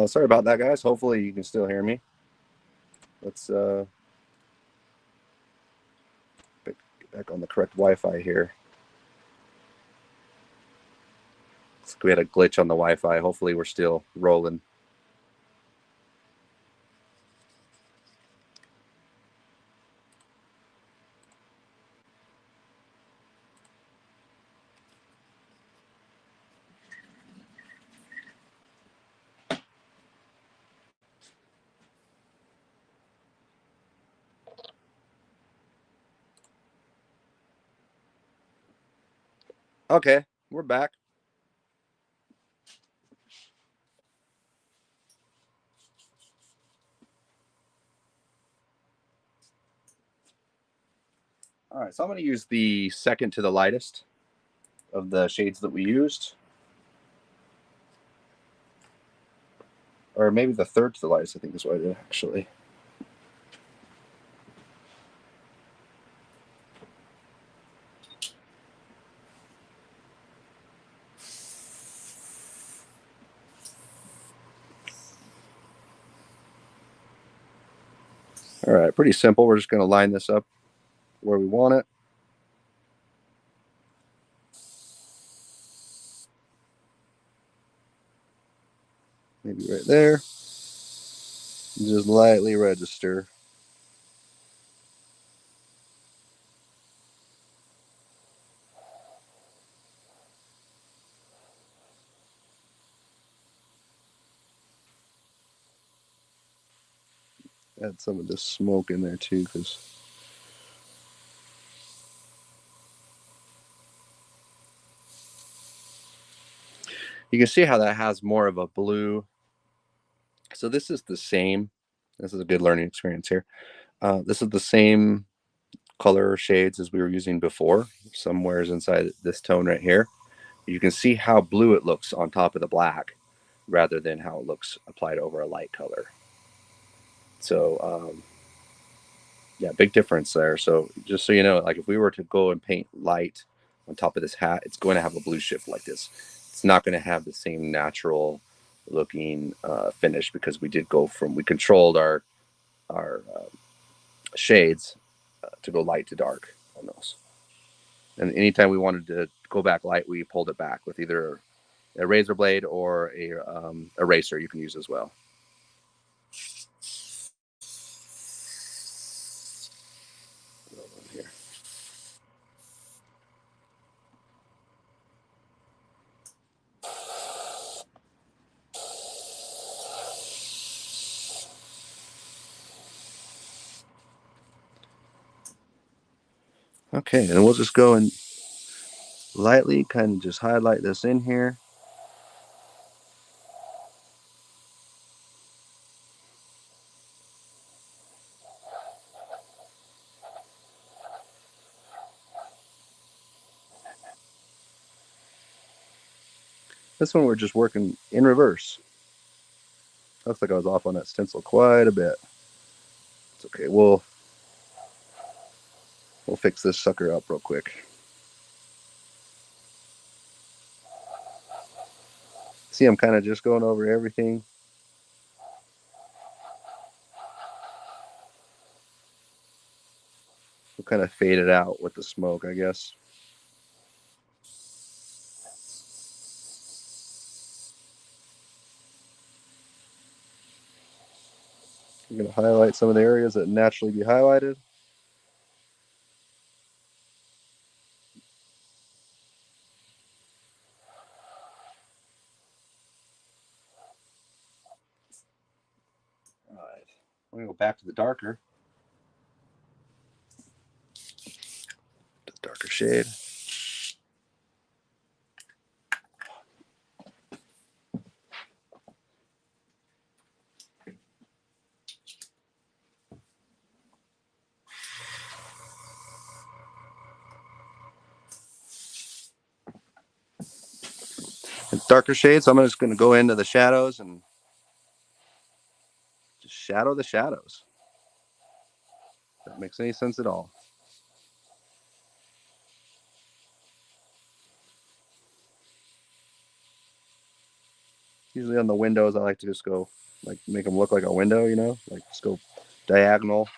Sorry about that, guys. Hopefully you can still hear me. Let's get back on the correct Wi-Fi here. We had a glitch on the Wi-Fi. Hopefully we're still rolling. Okay, we're back. All right, so I'm going to use the second to the lightest of the shades that we used. Or maybe the third to the lightest, I think is what I did actually. All right, pretty simple. We're just going to line this up where we want it. Maybe right there. Just lightly register. Add some of this smoke in there too, because you can see how that has more of a blue. So this is the same. This is a good learning experience here. This is the same color shades as we were using before. Somewhere's inside this tone right here. You can see how blue it looks on top of the black rather than how it looks applied over a light color. So yeah, big difference there. So just so you know, like if we were to go and paint light on top of this hat, it's going to have a blue shift like this. It's not going to have the same natural looking finish because we controlled our shades to go light to dark on those. And anytime we wanted to go back light, we pulled it back with either a razor blade or a eraser you can use as well. Here. Okay, and we'll just go and lightly kind of just highlight this in here. This one we're just working in reverse. Looks like I was off on that stencil quite a bit. It's okay. We'll fix this sucker up real quick. See, I'm kind of just going over everything. We'll kind of fade it out with the smoke, I guess. I'm going to highlight some of the areas that naturally be highlighted. All right. I'm going to go back to the darker. The darker shade. Darker shades, so I'm just going to go into the shadows and just shadow the shadows. If that makes any sense at all. Usually on the windows, I like to just go, like, make them look like a window, you know? Like, just go diagonal.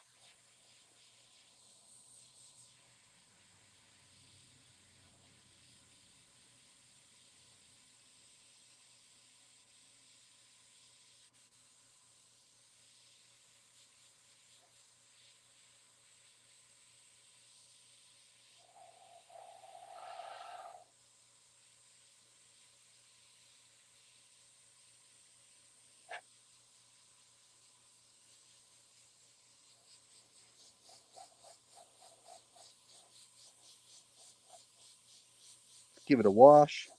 Give it a wash.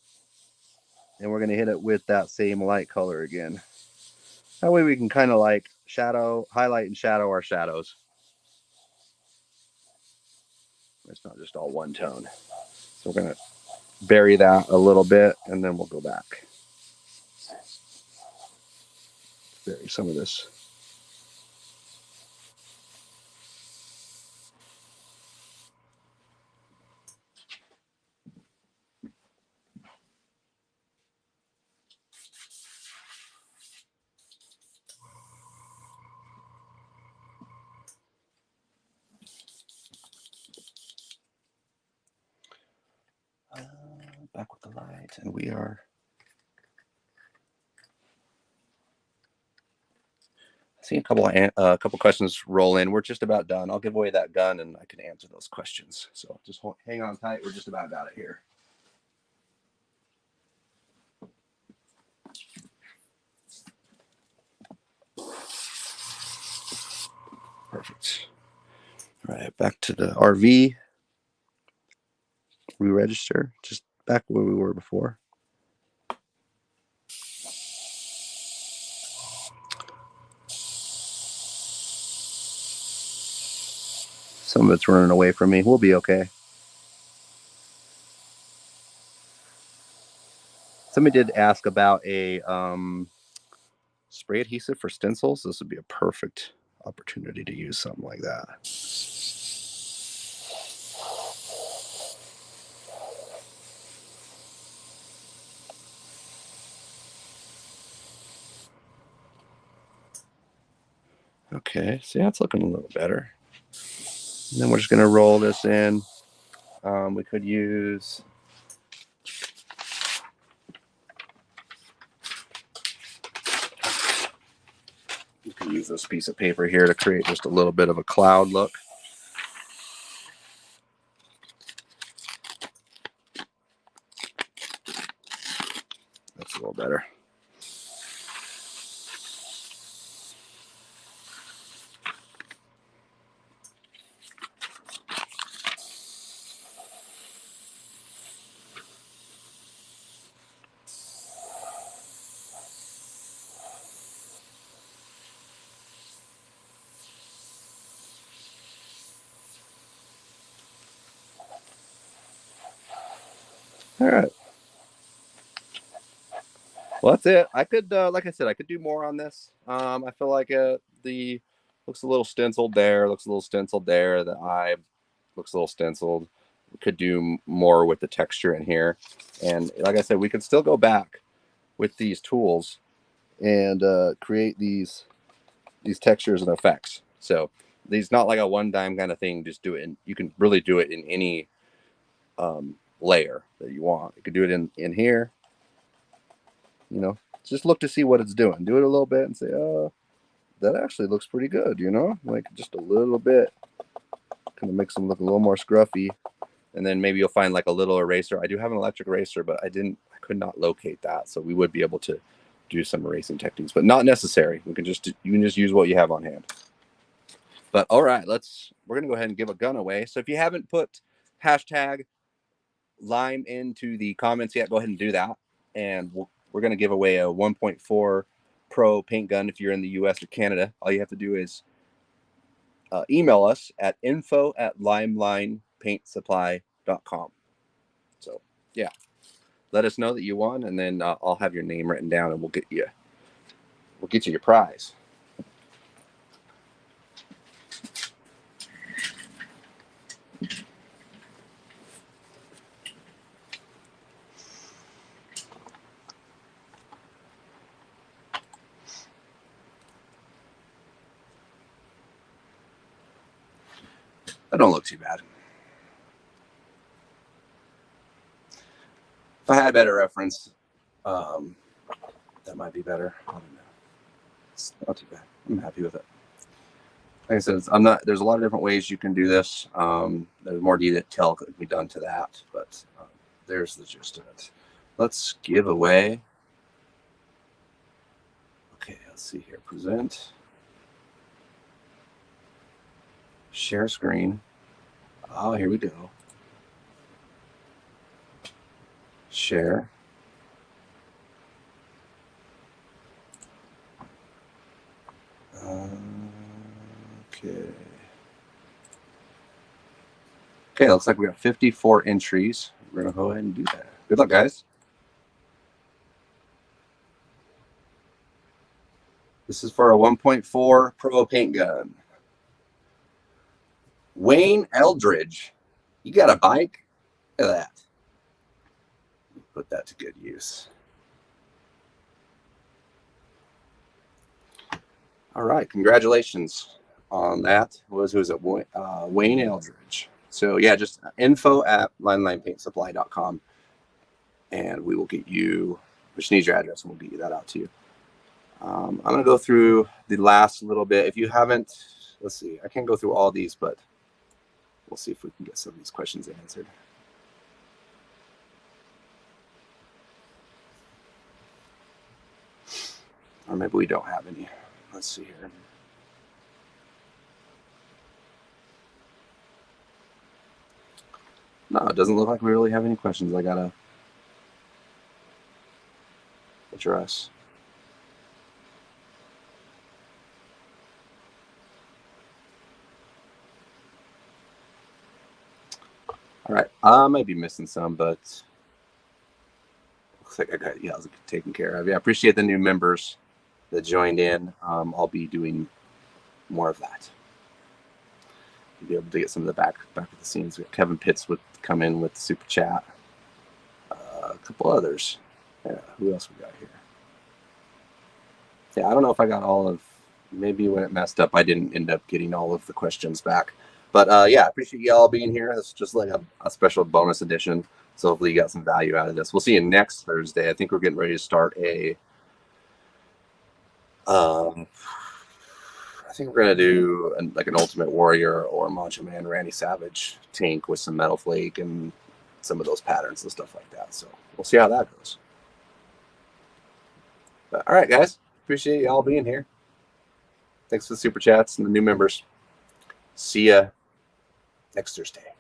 And we're going to hit it with that same light color again. That way we can kind of like highlight and shadow our shadows. It's not just all one tone. So we're going to bury that a little bit and then we'll go back. Bury some of this. Back with the light, and we are seeing a couple questions roll in. We're just about done. I'll give away that gun, and I can answer those questions. So just hang on tight. We're just about got it here. Perfect. All right, back to the RV. Re-register, just back where we were before. Some of it's running away from me. We'll be okay. Somebody did ask about a spray adhesive for stencils. This would be a perfect opportunity to use something like that. Okay, see, that's looking a little better. And then we're just going to roll this in. We could use this piece of paper here to create just a little bit of a cloud look. That's a little better. All right. Well, that's it. I could, like I said, I could do more on this. I feel like the looks a little stenciled there, looks a little stenciled there. The eye looks a little stenciled. We could do more with the texture in here. And like I said, we could still go back with these tools and create these textures and effects. So these not like a one-time kind of thing. Just do it, and you can really do it in any layer that you want. You could do it in here. You know, just look to see what it's doing. Do it a little bit and say, oh, that actually looks pretty good. You know, like just a little bit, kind of makes them look a little more scruffy. And then maybe you'll find like a little eraser. I do have an electric eraser, but I could not locate that. So we would be able to do some erasing techniques, but not necessary. You can just use what you have on hand. But all right, we're gonna go ahead and give a gun away. So if you haven't put hashtag Lime into the comments yet, go ahead and do that. And we're gonna give away a 1.4 Pro paint gun if you're in the US or Canada. All you have to do is email us at info@limelinepaintsupply.com. So yeah, let us know that you won, and then I'll have your name written down, and we'll get you your prize. That don't look too bad. If I had a better reference, that might be better. I don't know. It's not too bad. I'm happy with it. Like I said, there's a lot of different ways you can do this. There's more detail that could be done to that, but there's the gist of it. Let's give away. Okay, let's see here. Present. Share screen. Oh, here we go. Share. Okay. Okay, looks like we got 54 entries. We're going to go ahead and do that. Good luck, guys. This is for a 1.4 Pro paint gun. Wayne Eldridge. You got a bike? Look at that. Put that to good use. All right, congratulations on that. Who is it? Wayne Eldridge. So yeah, just info@limelinepaintsupply.com, and we will get you. We just need your address, and we'll get you that out to you. I'm gonna go through the last little bit. If you haven't, let's see. I can't go through all these, but we'll see if we can get some of these questions answered. Or maybe we don't have any. Let's see here. No, it doesn't look like we really have any questions. I gotta address. All right, I might be missing some, but looks like I got I was taken care of. Yeah, I appreciate the new members that joined in. I'll be doing more of that. You'll be able to get some of the back of the scenes. We got Kevin Pitts would come in with super chat. A couple others. Yeah, who else we got here? Yeah, I don't know if I got all of. Maybe when it messed up, I didn't end up getting all of the questions back. But yeah, I appreciate y'all being here. It's just like a special bonus edition. So hopefully you got some value out of this. We'll see you next Thursday. I think we're getting ready to start a I think we're gonna do like an Ultimate Warrior or Macho Man Randy Savage tank with some metal flake and some of those patterns and stuff like that. So we'll see how that goes. But, all right, guys, appreciate y'all being here. Thanks for the super chats and the new members. See ya next Thursday.